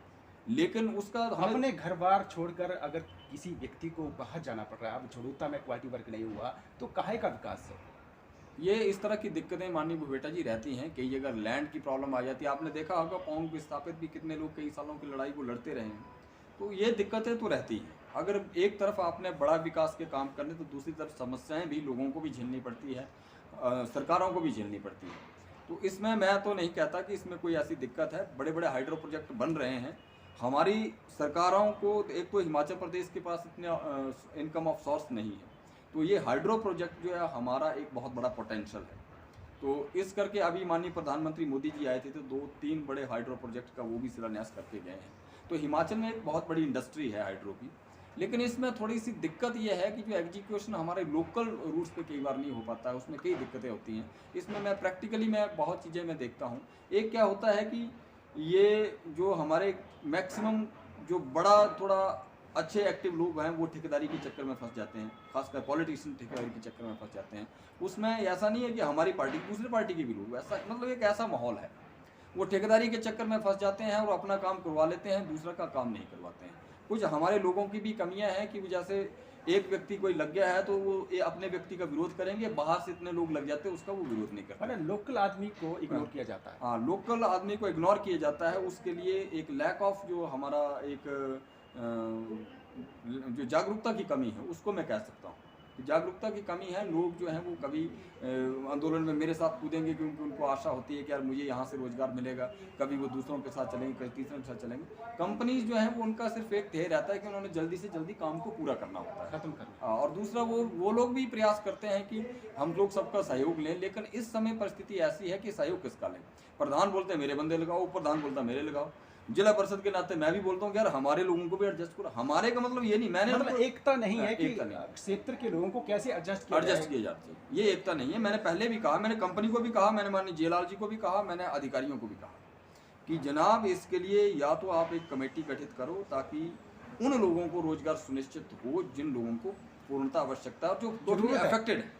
Speaker 1: लेकिन उसका हमें
Speaker 2: अपने घर बार छोड़कर अगर किसी व्यक्ति को बाहर जाना पड़ रहा है, अब झड़ूता में क्वालिटी वर्क नहीं हुआ, तो काहे का विकास है?
Speaker 1: ये इस तरह की दिक्कतें माननीय भूपेटा जी रहती हैं। कई जगह लैंड की प्रॉब्लम आ जाती है। आपने देखा होगा पौंग विस्थापित भी कितने लोग कई सालों की लड़ाई को लड़ते रहे हैं। तो ये दिक्कतें तो रहती हैं। अगर एक तरफ आपने बड़ा विकास के काम करने तो दूसरी तरफ समस्याएं भी लोगों को भी झेलनी पड़ती है, सरकारों को भी झेलनी पड़ती है। तो इसमें मैं तो नहीं कहता कि इसमें कोई ऐसी दिक्कत है। बड़े बड़े हाइड्रो प्रोजेक्ट बन रहे हैं। हमारी सरकारों को एक तो हिमाचल प्रदेश के पास इतने इनकम ऑफ सोर्स नहीं है, तो ये हाइड्रो प्रोजेक्ट जो है हमारा एक बहुत बड़ा पोटेंशियल है। तो इस करके अभी माननीय प्रधानमंत्री मोदी जी आए थे तो 2-3 बड़े हाइड्रो प्रोजेक्ट का वो भी शिलान्यास करके गए हैं। तो हिमाचल में एक बहुत बड़ी इंडस्ट्री है हाइड्रो की। लेकिन इसमें थोड़ी सी दिक्कत ये है कि जो एग्जीक्यूशन हमारे लोकल रूट्स पे कई बार नहीं हो पाता है, उसमें कई दिक्कतें होती हैं। इसमें मैं प्रैक्टिकली बहुत चीज़ें मैं देखता हूँ। एक क्या होता है कि ये जो हमारे मैक्सिमम जो बड़ा थोड़ा अच्छे एक्टिव लोग हैं वो ठेकेदारी के चक्कर में फंस जाते हैं, खासकर पॉलिटिशियन ठेकेदारी के चक्कर में फंस जाते हैं। उसमें ऐसा नहीं है कि हमारी पार्टी दूसरी पार्टी के भी लोग, ऐसा मतलब एक ऐसा माहौल है, वो ठेकेदारी के चक्कर में फंस जाते हैं और अपना काम करवा लेते हैं, दूसरा का काम नहीं करवाते हैं। कुछ हमारे लोगों की भी कमियां हैं कि जैसे एक व्यक्ति कोई लग गया है तो वो अपने व्यक्ति का विरोध करेंगे, बाहर से इतने लोग लग जाते हैं उसका वो विरोध नहीं करते।
Speaker 2: मतलब लोकल आदमी को इग्नोर किया जाता है।
Speaker 1: हाँ, लोकल आदमी को इग्नोर किया जाता है। उसके लिए एक लैक ऑफ जो हमारा एक जो जागरूकता की कमी है उसको मैं कह सकता हूँ कि जागरूकता की कमी है। लोग जो हैं वो कभी आंदोलन में मेरे साथ कूदेंगे क्योंकि उनको आशा होती है कि यार मुझे यहाँ से रोजगार मिलेगा, कभी वो दूसरों के साथ चलेंगे, कभी तीसरों के साथ चलेंगे। कंपनीज जो हैं वो उनका सिर्फ एक ध्येय रहता है कि उन्होंने जल्दी से जल्दी काम को पूरा करना होता है,
Speaker 2: खत्म करना।
Speaker 1: और दूसरा वो लोग भी प्रयास करते हैं कि हम लोग सबका सहयोग लें। लेकिन इस समय परिस्थिति ऐसी है कि सहयोग किसका लें। प्रधान बोलते हैं मेरे बंदे लगाओ, प्रधान बोलता है मेरे लगाओ। जिला परिषद के नाते मैं भी बोलता हूँ यार हमारे लोगों को भी एडजस्ट करो। हमारे का मतलब ये नहीं, मैंने
Speaker 2: मतलब एकता नहीं है कि
Speaker 1: एकता नहीं है।
Speaker 2: क्षेत्र के लोगों को कैसे एडजस्ट किया
Speaker 1: जाता है, ये एकता नहीं है। मैंने पहले भी कहा, मैंने कंपनी को भी कहा, मैंने माननीय जियालाल जी को भी कहा, मैंने अधिकारियों को भी कहा कि जनाब इसके लिए या तो आप एक कमेटी गठित करो ताकि उन लोगों को रोजगार सुनिश्चित हो जिन लोगों को पूर्णतः आवश्यकता है, जो टोटली अफेक्टेड है,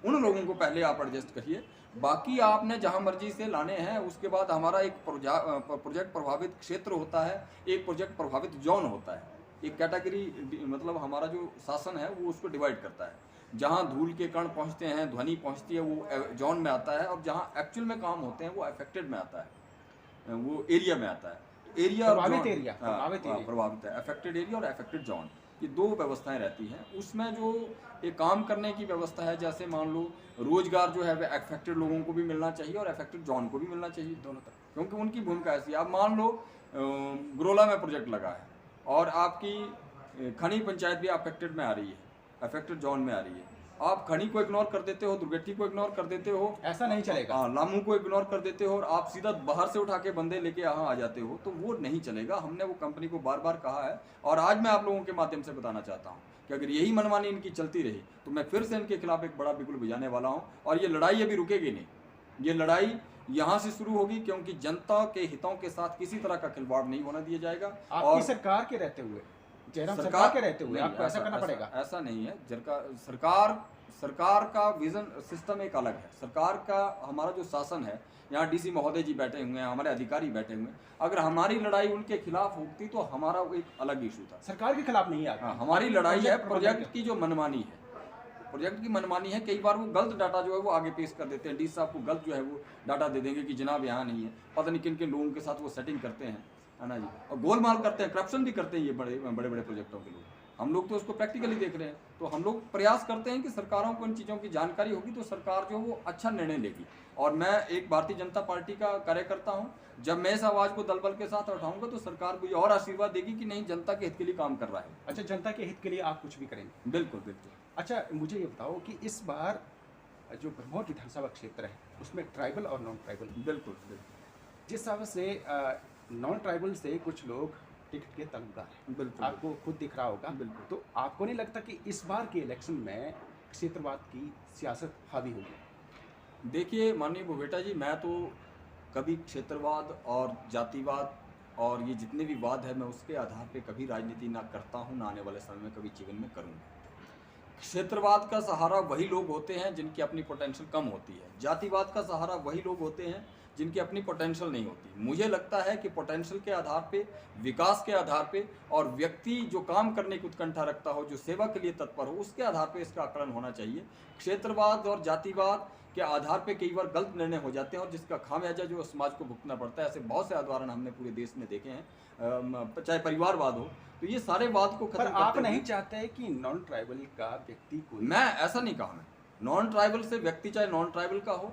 Speaker 1: उन लोगों को पहले आप एडजस्ट करिए। बाकी आपने जहां मर्जी से लाने हैं। उसके बाद हमारा एक प्रोजेक्ट प्रभावित क्षेत्र होता है, एक प्रोजेक्ट प्रभावित जोन होता है, एक कैटेगरी, मतलब हमारा जो शासन है वो उसको डिवाइड करता है। जहां धूल के कण पहुंचते हैं, ध्वनि पहुंचती है, वो जोन में आता है, और जहां एक्चुअल में काम होते हैं वो अफेक्टेड में आता है, वो एरिया में आता है। एरिया प्रभावित है, अफेक्टेड एरिया और अफेक्टेड जोन, ये दो व्यवस्थाएं रहती हैं। उसमें जो एक काम करने की व्यवस्था है, जैसे मान लो रोजगार जो है वह अफेक्टेड लोगों को भी मिलना चाहिए और अफेक्टेड जोन को भी मिलना चाहिए, दोनों तरफ, क्योंकि उनकी भूमिका ऐसी है। आप मान लो गरोला में प्रोजेक्ट लगा है और आपकी खनी पंचायत भी अफेक्टेड में आ रही है, अफेक्टेड जोन में आ रही है। आप खनी को इग्नोर कर देते हो, दुर्गट्टी को इग्नोर कर देते हो,
Speaker 2: ऐसा नहीं चलेगा।
Speaker 1: हाँ, लामू को इग्नोर कर देते हो और आप सीधा बाहर से उठा के बंदे लेके यहाँ आ जाते हो, तो वो नहीं चलेगा। हमने वो कंपनी को बार बार कहा है और आज मैं आप लोगों के माध्यम से बताना चाहता हूँ कि अगर यही मनमानी इनकी चलती रही तो मैं फिर से इनके खिलाफ एक बड़ा बिगुल बजाने वाला हूँ। और ये लड़ाई अभी रुकेगी नहीं, ये लड़ाई यहाँ से शुरू होगी, क्योंकि जनता के हितों के साथ किसी तरह का खिलवाड़ नहीं होना दिया जाएगा।
Speaker 2: आपकी
Speaker 1: और
Speaker 2: सरकार के रहते हुए, जयराम सरकार
Speaker 1: सरकार
Speaker 2: के रहते हुए
Speaker 1: नहीं,
Speaker 2: आपको ऐसा करना पड़ेगा।
Speaker 1: ऐसा नहीं है। सरकार का विजन सिस्टम एक अलग है। सरकार का हमारा जो शासन है, यहाँ डीसी महोदय जी बैठे हुए हैं, हमारे अधिकारी बैठे हुए हैं, अगर हमारी लड़ाई उनके खिलाफ होती तो हमारा वो एक अलग इशू था।
Speaker 2: सरकार के खिलाफ नहीं
Speaker 1: हाँ,
Speaker 2: आता,
Speaker 1: हमारी लड़ाई है
Speaker 2: प्रबंधन
Speaker 1: प्रोजेक्ट की जो मनमानी है। प्रोजेक्ट की मनमानी है, कई बार वो गलत डाटा जो है वो आगे पेश कर देते हैं। डी साहब को गलत जो है वो डाटा दे देंगे कि जनाब यहाँ नहीं है, पता नहीं किन किन लोगों के साथ वो सेटिंग करते हैं, है ना जी, और गोलमाल करते हैं, करप्शन भी करते हैं ये बड़े बड़े प्रोजेक्टों के लोग। हम लोग तो उसको प्रैक्टिकली देख रहे हैं। तो हम लोग प्रयास करते हैं कि सरकारों को इन चीज़ों की जानकारी होगी तो सरकार जो वो अच्छा निर्णय लेगी। और मैं एक भारतीय जनता पार्टी का कार्यकर्ता हूँ, जब मैं इस आवाज़ को दलबल के साथ उठाऊंगा तो सरकार को ये और आशीर्वाद देगी कि नहीं, जनता के हित के लिए काम कर रहा है।
Speaker 2: अच्छा, जनता के हित के लिए आप कुछ भी करेंगे?
Speaker 1: बिल्कुल बिल्कुल।
Speaker 2: अच्छा, मुझे ये बताओ कि इस बार जो ब्रह्मौर विधानसभा क्षेत्र है उसमें ट्राइबल और नॉन ट्राइबल,
Speaker 1: बिल्कुल बिल्कुल
Speaker 2: जिस हिसाब से नॉन ट्राइबल से कुछ लोग टिकट के तलबगार हैं,
Speaker 1: बिल्कुल
Speaker 2: आपको खुद दिख रहा होगा।
Speaker 1: बिल्कुल।
Speaker 2: तो आपको नहीं लगता कि इस बार के इलेक्शन में क्षेत्रवाद की सियासत हावी होगी?
Speaker 1: देखिए माननीय भूपेटा जी, मैं तो कभी क्षेत्रवाद और जातिवाद और ये जितने भी वाद है, मैं उसके आधार पे कभी राजनीति ना करता हूँ, ना आने वाले समय में कभी जीवन में करूँगा। क्षेत्रवाद का सहारा वही लोग होते हैं जिनकी अपनी पोटेंशियल कम होती है। जातिवाद का सहारा वही लोग होते हैं जिनकी अपनी पोटेंशियल नहीं होती। मुझे लगता है कि पोटेंशियल के आधार पे, विकास के आधार पे, और व्यक्ति जो काम करने की उत्कंठा रखता हो, जो सेवा के लिए तत्पर हो, उसके आधार पे इसका आकलन होना चाहिए। क्षेत्रवाद और जातिवाद के आधार पे कई बार गलत निर्णय हो जाते हैं और जिसका खामियाजा जो समाज को भुगतना पड़ता है। ऐसे बहुत से उदाहरण हमने पूरे देश में देखे हैं, चाहे परिवारवाद हो। तो ये सारे वाद को
Speaker 2: पर
Speaker 1: खत्म
Speaker 2: आप
Speaker 1: करते हुए-
Speaker 2: नहीं चाहते कि नॉन ट्राइबल का व्यक्ति कोई,
Speaker 1: मैं ऐसा नहीं कहा। मैं नॉन ट्राइबल से व्यक्ति चाहे नॉन ट्राइबल का हो,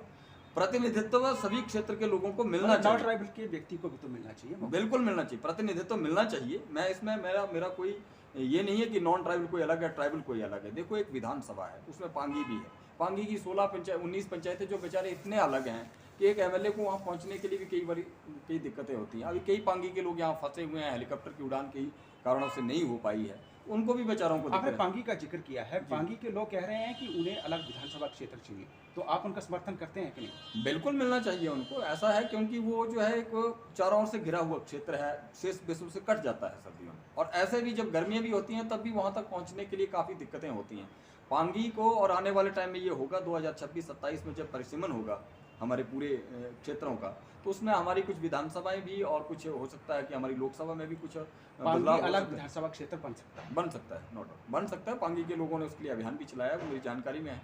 Speaker 1: प्रतिनिधित्व सभी क्षेत्र के लोगों को मिलना
Speaker 2: नॉन
Speaker 1: चाहिए।
Speaker 2: ट्राइबल के व्यक्ति को भी तो मिलना चाहिए मौका।
Speaker 1: बिल्कुल मिलना चाहिए, प्रतिनिधित्व मिलना चाहिए। मैं इसमें मेरा कोई ये नहीं है कि नॉन ट्राइबल कोई अलग है, ट्राइबल कोई अलग है। देखो, एक विधानसभा है, उसमें पांगी भी है। पांगी की 19 पंचायतें जो बेचारे इतने अलग हैं कि एक एमएलए को वहाँ पहुँचने के लिए भी कई दिक्कतें होती हैं। अभी कई पांगी के लोग यहाँ फंसे हुए हैं, हेलीकॉप्टर की उड़ान कई कारणों से नहीं हो पाई है, उनको भी बेचारों को
Speaker 2: आपने
Speaker 1: दिक्कत है।
Speaker 2: पांगी का जिक्र किया है, पांगी के लोग कह रहे हैं कि उन्हें अलग विधानसभा क्षेत्र चाहिए, तो आप उनका समर्थन करते हैं कि नहीं?
Speaker 1: बिल्कुल मिलना चाहिए उनको। ऐसा है क्योंकि वो जो है एक चारों ओर से घिरा हुआ क्षेत्र है, शेष विश्व से कट जाता है सर्दियों में, और ऐसे भी जब गर्मियाँ भी होती हैं तब भी वहाँ तक पहुँचने के लिए काफ़ी दिक्कतें होती हैं पांगी को। और आने वाले टाइम में ये होगा 2026-27 में जब परिसीमन होगा हमारे पूरे क्षेत्रों का, तो उसमें हमारी कुछ विधानसभाएं भी और कुछ हो सकता है कि हमारी लोकसभा में भी कुछ
Speaker 2: पांगी
Speaker 1: बदलाव हो
Speaker 2: अलग
Speaker 1: सकता है।
Speaker 2: विधानसभा क्षेत्र बन सकता है?
Speaker 1: बन सकता है, नो डाउट बन सकता है। पांगी के लोगों ने उसके लिए अभियान भी चलाया है, वो मेरी जानकारी में है,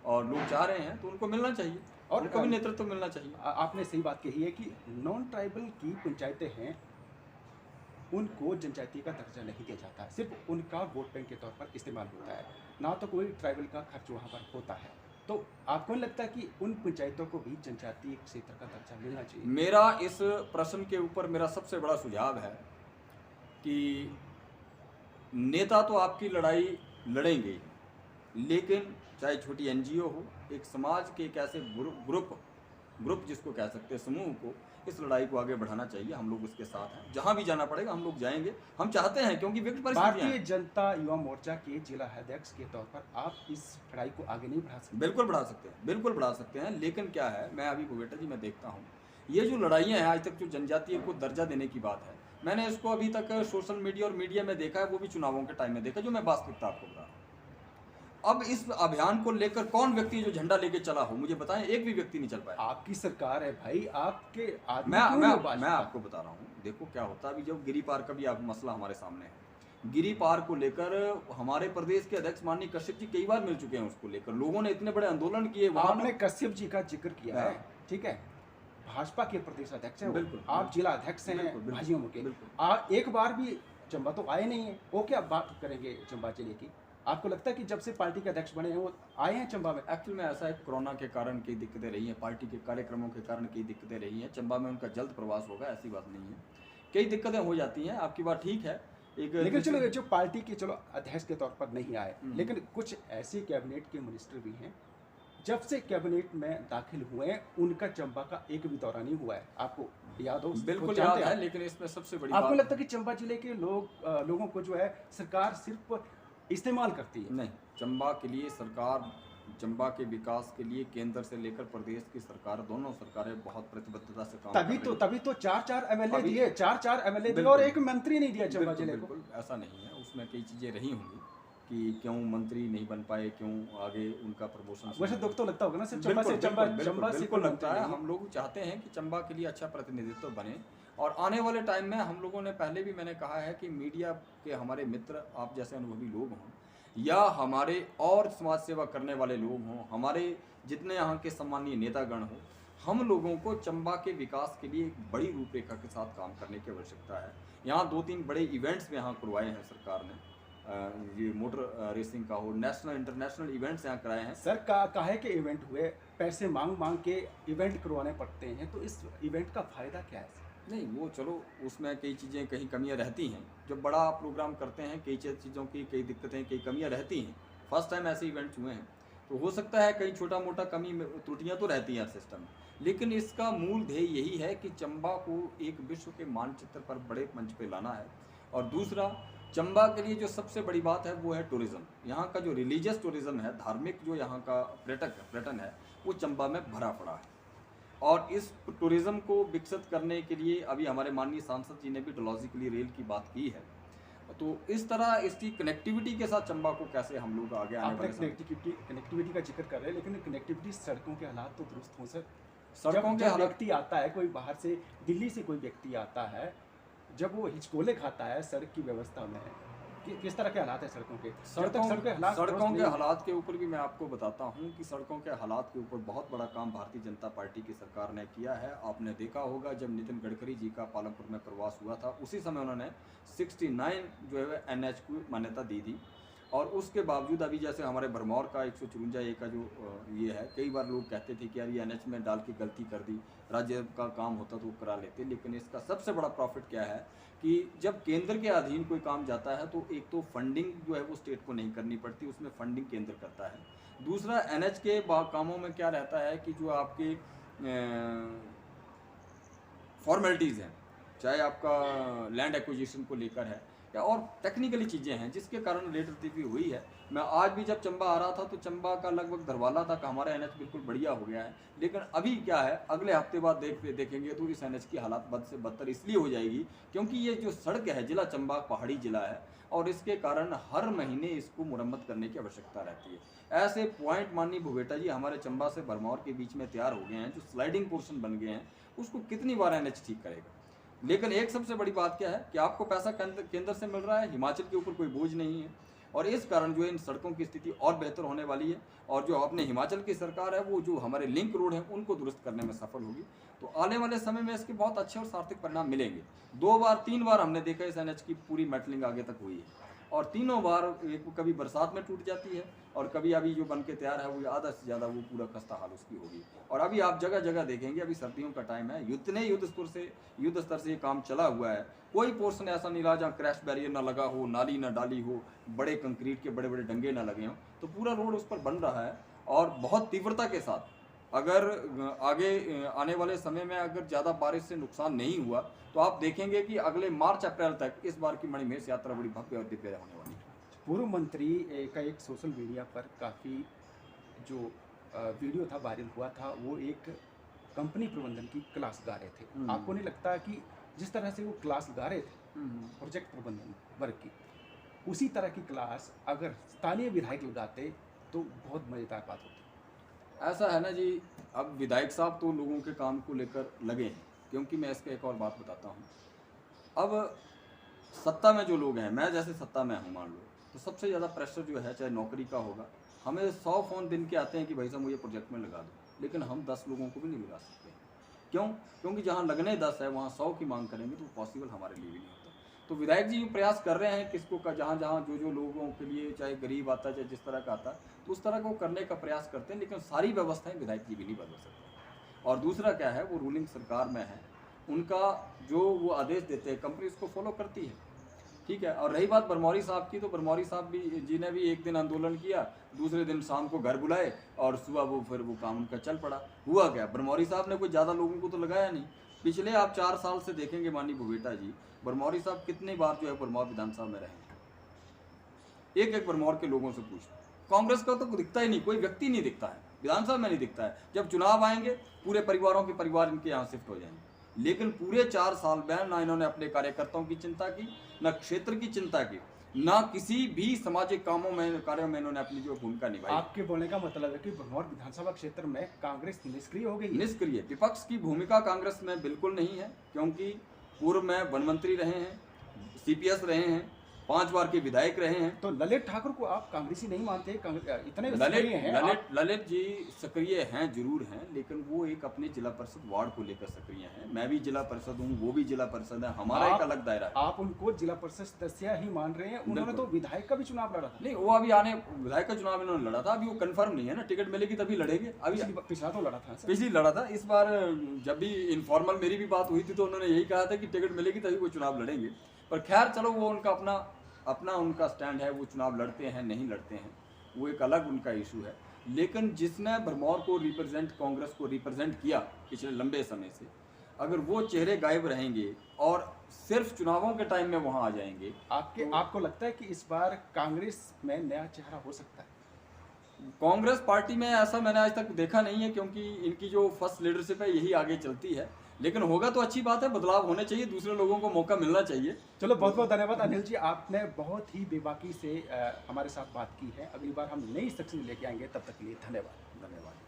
Speaker 1: और लोग चाह रहे हैं, तो उनको मिलना चाहिए और उनको भी नेतृत्व मिलना चाहिए।
Speaker 2: आपने सही बात कही है कि नॉन ट्राइबल की पंचायतें हैं, उनको जनजातीय का दर्जा नहीं दिया जाता, सिर्फ उनका वोट बैंक के तौर पर इस्तेमाल होता है, ना तो कोई ट्राइबल का खर्च वहाँ पर होता है। तो आपको नहीं लगता कि उन पंचायतों को भी जनजातीय क्षेत्र का दर्जा मिलना चाहिए?
Speaker 1: मेरा इस प्रश्न के ऊपर मेरा सबसे बड़ा सुझाव है कि नेता तो आपकी लड़ाई लड़ेंगे, लेकिन चाहे छोटी एनजीओ हो, एक समाज के एक ऐसे ग्रुप जिसको कह सकते हैं, समूह को, इस लड़ाई को आगे बढ़ाना चाहिए। हम लोग उसके साथ हैं, जहां भी जाना पड़ेगा हम लोग जाएंगे, हम चाहते हैं, क्योंकि विकट परिस्थितियां
Speaker 2: भारतीय
Speaker 1: हैं।
Speaker 2: जनता युवा मोर्चा के जिला अध्यक्ष के तौर पर आप इस लड़ाई को आगे नहीं बढ़ा सकते?
Speaker 1: बिल्कुल बढ़ा सकते हैं, बिल्कुल बढ़ा सकते हैं। लेकिन क्या है, मैं अभी भूपेटा जी मैं देखता हूँ ये जो लड़ाइयाँ हैं, आज तक जो जनजातीय को दर्जा देने की बात है, मैंने इसको अभी तक सोशल मीडिया और मीडिया में देखा है, वो भी चुनावों के टाइम में देखा, जो मैं वास्तविकता आपको बता रहा हूँ। अब इस अभियान को लेकर कौन व्यक्ति जो झंडा लेके चला हो, मुझे बताएं, एक भी व्यक्ति नहीं चल पाया।
Speaker 2: आपकी सरकार है भाई, आपके आदमी
Speaker 1: मैं
Speaker 2: क्यों
Speaker 1: मैं
Speaker 2: नहीं बात
Speaker 1: मैं
Speaker 2: करता?
Speaker 1: आपको बता रहा हूँ, देखो क्या होता है। अभी जब गिरी पार का भी आप मसला हमारे सामने है, गिरी पार को लेकर हमारे प्रदेश के अध्यक्ष माननीय कश्यप जी कई बार मिल चुके हैं, उसको लेकर लोगों ने इतने बड़े आंदोलन किए। वहाँ
Speaker 2: आपने कश्यप जी का जिक्र किया है, ठीक है, भाजपा के प्रदेश अध्यक्ष हैं वो,
Speaker 1: बिल्कुल,
Speaker 2: आप जिला अध्यक्ष हैं
Speaker 1: बिल्कुल,
Speaker 2: भाजियों के,
Speaker 1: बिल्कुल।
Speaker 2: आप एक बार भी चंबा तो आए नहीं है, वो क्या बात करेंगे चंबा जिले की? आपको लगता है कि जब से पार्टी के अध्यक्ष बने हैं वो आए हैं चंबा में?
Speaker 1: एक्चुअल में ऐसा है, कोरोना के कारण कई दिक्कतें रही हैं, पार्टी के कार्यक्रमों के कारण कई दिक्कतें रही हैं। चंबा में उनका जल्द प्रवास होगा, ऐसी बात नहीं है, कई दिक्कतें हो जाती हैं, आपकी बात ठीक है।
Speaker 2: लेकिन चलो, ये जो पार्टी के चलो अध्यक्ष के तौर पर नहीं आए, लेकिन कुछ ऐसे कैबिनेट के मिनिस्टर भी हैं, जब से कैबिनेट में दाखिल हुए हैं उनका चंबा का एक भी दौरा नहीं हुआ है, आपको याद हो?
Speaker 1: बिल्कुल
Speaker 2: जानते
Speaker 1: याद
Speaker 2: हैं
Speaker 1: है,
Speaker 2: आप?
Speaker 1: लेकिन इसमें सबसे बड़ी
Speaker 2: आपको
Speaker 1: बात
Speaker 2: लगता है कि चंबा जिले के लोगों को जो है सरकार सिर्फ इस्तेमाल करती है?
Speaker 1: नहीं, चंबा के लिए सरकार चंबा के विकास के लिए केंद्र से लेकर प्रदेश की सरकार, दोनों सरकारें बहुत प्रतिबद्धता से काम कर रही हैं।
Speaker 2: तभी तो चार एमएलए
Speaker 1: अभी-
Speaker 2: दिए, चार एमएलए दिए और
Speaker 1: बिल्कुल।
Speaker 2: एक मंत्री नहीं दिया चंबा
Speaker 1: बिल्कुल
Speaker 2: जिले को।
Speaker 1: बिल्कुल ऐसा नहीं है, उसमें कई चीज़ें रही होंगी कि क्यों मंत्री नहीं बन पाए, क्यों आगे उनका प्रमोशन।
Speaker 2: वैसे दुख तो लगता होगा ना सिर्फ चंबा से, चंबा से
Speaker 1: बिल्कुल
Speaker 2: कोई
Speaker 1: लगता
Speaker 2: मंत्री
Speaker 1: है।
Speaker 2: नहीं
Speaker 1: हम लोग चाहते हैं कि चंबा के लिए अच्छा प्रतिनिधित्व बने, और आने वाले टाइम में हम लोगों ने पहले भी मैंने कहा है कि मीडिया के हमारे मित्र, आप जैसे अनुभवी लोग हों या हमारे और समाज सेवा करने वाले लोग हों, हमारे जितने यहाँ के सम्मानीय नेतागण हों, हम लोगों को चंबा के विकास के लिए एक बड़ी रूपरेखा के साथ काम करने की आवश्यकता है। यहाँ 2-3 बड़े इवेंट्स में यहाँ करवाए हैं सरकार ने, ये मोटर रेसिंग का हो, नेशनल इंटरनेशनल इवेंट्स यहाँ कराए हैं।
Speaker 2: सर काहे के इवेंट हुए, पैसे मांग के इवेंट करवाने पड़ते हैं, तो इस इवेंट का फायदा क्या है?
Speaker 1: नहीं, वो चलो उसमें कई चीज़ें, कहीं कमियां रहती हैं। जब बड़ा प्रोग्राम करते हैं, कई चीज़ों की कई दिक्कतें, कई कमियां रहती हैं। फर्स्ट टाइम ऐसे इवेंट्स हुए हैं, तो हो सकता है कहीं छोटा मोटा कमी त्रुटियां तो रहती हैं सिस्टम में, लेकिन इसका मूल ध्येय यही है कि चंबा को एक विश्व के मानचित्र पर बड़े मंच पे लाना है। और दूसरा, चंबा के लिए जो सबसे बड़ी बात है वो है टूरिज़्म। यहाँ का जो रिलीजियस टूरिज़्म है, धार्मिक जो यहाँ का पर्यटन है, वो चंबा में भरा पड़ा है। और इस टूरिज़्म को विकसित करने के लिए अभी हमारे माननीय सांसद जी ने भी डलहौजी के लिए रेल की बात की है। तो इस तरह इसकी कनेक्टिविटी के साथ चंबा को कैसे हम लोग आगे आने
Speaker 2: आपने
Speaker 1: वाले
Speaker 2: कनेक्टिविटी का जिक्र कर रहे हैं, लेकिन कनेक्टिविटी, सड़कों के हालात तो दुरुस्त हो सर।
Speaker 1: सड़कों के
Speaker 2: जब
Speaker 1: हालात,
Speaker 2: व्यक्ति आता है, कोई बाहर से, दिल्ली से कोई व्यक्ति आता है, जब वो हिचकोले खाता है सड़क की व्यवस्था में, किस तरह के हालात है सड़कों के?
Speaker 1: सड़कों के हालात के ऊपर भी मैं आपको बताता हूँ कि सड़कों के हालात के ऊपर बहुत बड़ा काम भारतीय जनता पार्टी की सरकार ने किया है। आपने देखा होगा जब नितिन गडकरी जी का पालमपुर में प्रवास हुआ था, उसी समय उन्होंने 69 जो है NH को मान्यता दी थी। और उसके बावजूद अभी जैसे हमारे भरमौर का 154A का जो ये है, कई बार लोग कहते थे कि यार ये NH में डाल के गलती कर दी, राज्य का काम होता तो वो करा लेते। लेकिन इसका सबसे बड़ा प्रॉफिट क्या है कि जब केंद्र के अधीन कोई काम जाता है तो एक तो फंडिंग जो है वो स्टेट को नहीं करनी पड़ती, उसमें फंडिंग केंद्र करता है। दूसरा, NH के कामों में क्या रहता है कि जो आपके फॉर्मेलिटीज़ हैं, चाहे आपका लैंड एक्विजिशन को लेकर है या और टेक्निकली चीज़ें हैं, जिसके कारण लेट रतीफी हुई है। मैं आज भी जब चंबा आ रहा था तो चंबा का लगभग धरवाला था कि हमारा NH बिल्कुल बढ़िया हो गया है, लेकिन अभी क्या है, अगले हफ्ते बाद देखेंगे तो इस NH की हालात बद से बदतर इसलिए हो जाएगी क्योंकि ये जो सड़क है, जिला चंबा पहाड़ी जिला है और इसके कारण हर महीने इसको मुरम्मत करने की आवश्यकता रहती है। ऐसे पॉइंट माननीय भुवेटा जी हमारे चंबा से भरमौर के बीच में तैयार हो गए हैं, जो स्लाइडिंग पोर्शन बन गए हैं, उसको कितनी बार NH ठीक करेगा। लेकिन एक सबसे बड़ी बात क्या है कि आपको पैसा केंद्र से मिल रहा है, हिमाचल के ऊपर कोई बोझ नहीं है, और इस कारण जो है इन सड़कों की स्थिति और बेहतर होने वाली है। और जो अपने हिमाचल की सरकार है वो जो हमारे लिंक रोड हैं उनको दुरुस्त करने में सफल होगी। तो आने वाले समय में इसके बहुत अच्छे और सार्थक परिणाम मिलेंगे। 2-3 बार हमने देखा इस NH की पूरी मेटलिंग आगे तक हुई है, और तीनों बार कभी बरसात में टूट जाती है और कभी अभी जो बन के तैयार है वो आधा से ज़्यादा वो पूरा खस्ता हाल उसकी होगी। और अभी आप जगह जगह देखेंगे, अभी सर्दियों का टाइम है, युद्ध स्तर से ये काम चला हुआ है। कोई पोर्शन ऐसा नहीं रहा जहाँ क्रैश बैरियर ना लगा हो, नाली ना डाली हो, बड़े कंक्रीट के बड़े बड़े डंगे ना लगे हों। तो पूरा रोड उस पर बन रहा है और बहुत तीव्रता के साथ। अगर आगे आने वाले समय में अगर ज़्यादा बारिश से नुकसान नहीं हुआ तो आप देखेंगे कि अगले मार्च-अप्रैल तक इस बार की मणिमहेश यात्रा बड़ी भव्य और दिव्य होने वाली है।
Speaker 2: पूर्व मंत्री का एक सोशल मीडिया पर काफ़ी जो वीडियो था, वायरल हुआ था, वो एक कंपनी प्रबंधन की क्लास गा रहे थे। आपको नहीं लगता कि जिस तरह से वो क्लास गा रहे थे प्रोजेक्ट प्रबंधन वर्ग की, उसी तरह की क्लास अगर स्थानीय विधायक लगाते तो बहुत मज़ेदार बात होती?
Speaker 1: ऐसा है ना जी, अब विधायक साहब तो लोगों के काम को लेकर लगे हैं, क्योंकि मैं इसका एक और बात बताता हूँ। अब सत्ता में जो लोग हैं, मैं जैसे सत्ता में हूँ मान लो, तो सबसे ज़्यादा प्रेशर जो है, चाहे नौकरी का होगा, हमें 100 फ़ोन दिन के आते हैं कि भाई साहब मुझे प्रोजेक्ट में लगा दो, लेकिन हम 10 लोगों को भी नहीं लगा सकते। क्यों? क्योंकि जहाँ लगने 10 है वहाँ 100 की मांग करेंगे तो पॉसिबल हमारे लिए भी नहीं होता। तो विधायक जी प्रयास कर रहे हैं किसको का, जहाँ जहाँ जो लोगों के लिए, चाहे गरीब आता है चाहे जिस तरह का आता है, तो उस तरह को करने का प्रयास करते हैं, लेकिन सारी व्यवस्थाएं विधायक जी भी नहीं बदल सकते। और दूसरा क्या है, वो रूलिंग सरकार में है, उनका जो वो आदेश देते हैं कंपनी उसको फॉलो करती है, ठीक है। और रही बात बरमौरी साहब की, तो बरमौरी साहब जी ने भी एक दिन आंदोलन किया, दूसरे दिन शाम को घर बुलाए और सुबह वो फिर वो काम उनका चल पड़ा। हुआ क्या, बरमौरी साहब ने कोई ज़्यादा लोगों को तो लगाया नहीं। पिछले आप 4 साल से देखेंगे माननीय भुवेटा जी, बरमौरी साहब कितनी बार जो है बरमौर विधानसभा में रहे, एक एक बरमौर के लोगों से पूछो, कांग्रेस का तो दिखता ही नहीं, कोई व्यक्ति नहीं दिखता है, विधानसभा में नहीं दिखता है। जब चुनाव आएंगे पूरे परिवारों के परिवार इनके यहाँ शिफ्ट हो जाएंगे, लेकिन पूरे 4 साल में ना इन्होंने अपने कार्यकर्ताओं की चिंता की, ना क्षेत्र की चिंता की, ना किसी भी सामाजिक कार्यों में इन्होंने अपनी जो भूमिका निभाई।
Speaker 2: आपके बोलने का मतलब है कि भरमौर विधानसभा क्षेत्र में कांग्रेस निष्क्रिय हो गई है?
Speaker 1: निष्क्रिय, विपक्ष की भूमिका कांग्रेस में बिल्कुल नहीं है, क्योंकि पूर्व में वन मंत्री रहे हैं, सीपीएस रहे हैं, 5 बार के विधायक रहे हैं।
Speaker 2: तो ललित ठाकुर को आप कांग्रेसी नहीं मानते? इतने
Speaker 1: ललित
Speaker 2: सक्रिय हैं आप?
Speaker 1: ललित जी सक्रिय हैं, जरूर हैं, लेकिन वो एक अपने जिला परिषद वार्ड को लेकर सक्रिय हैं। मैं भी जिला परिषद हूँ, वो भी जिला परिषद है, हमारा एक अलग दायरा है।
Speaker 2: आप उनको जिला परिषद सदस्य ही मान रहे हैं? उन्होंने तो विधायक का भी चुनाव लड़ा था।
Speaker 1: नहीं, वो अभी आने विधायक का चुनाव इन्होंने लड़ा था, अभी वो कंफर्म नहीं है ना, टिकट मिलेगी तभी लड़ेंगे। अभी
Speaker 2: पिछला तो लड़ा था सर।
Speaker 1: पिछली लड़ा था, इस बार जब भी इनफॉर्मल मेरी भी बात हुई थी तो उन्होंने यही कहा था कि टिकट मिलेगी तभी वो चुनाव लड़ेंगे। पर खैर चलो, वो उनका अपना उनका स्टैंड है, वो चुनाव लड़ते हैं नहीं लड़ते हैं, वो एक अलग उनका इशू है। लेकिन जिसने भरमौर को कांग्रेस को रिप्रेजेंट किया पिछले लंबे समय से, अगर वो चेहरे गायब रहेंगे और सिर्फ चुनावों के टाइम में वहाँ आ जाएंगे,
Speaker 2: आपको लगता है कि इस बार कांग्रेस में नया चेहरा हो सकता है?
Speaker 1: कांग्रेस पार्टी में ऐसा मैंने आज तक देखा नहीं है, क्योंकि इनकी जो फर्स्ट लीडरशिप है यही आगे चलती है। लेकिन होगा तो अच्छी बात है, बदलाव होने चाहिए, दूसरे लोगों को मौका मिलना चाहिए।
Speaker 2: चलो, बहुत बहुत धन्यवाद अनिल जी, आपने बहुत ही बेबाकी से हमारे साथ बात की है। अगली बार हम नई शख्सियत लेके आएंगे, तब तक के लिए धन्यवाद।
Speaker 1: धन्यवाद।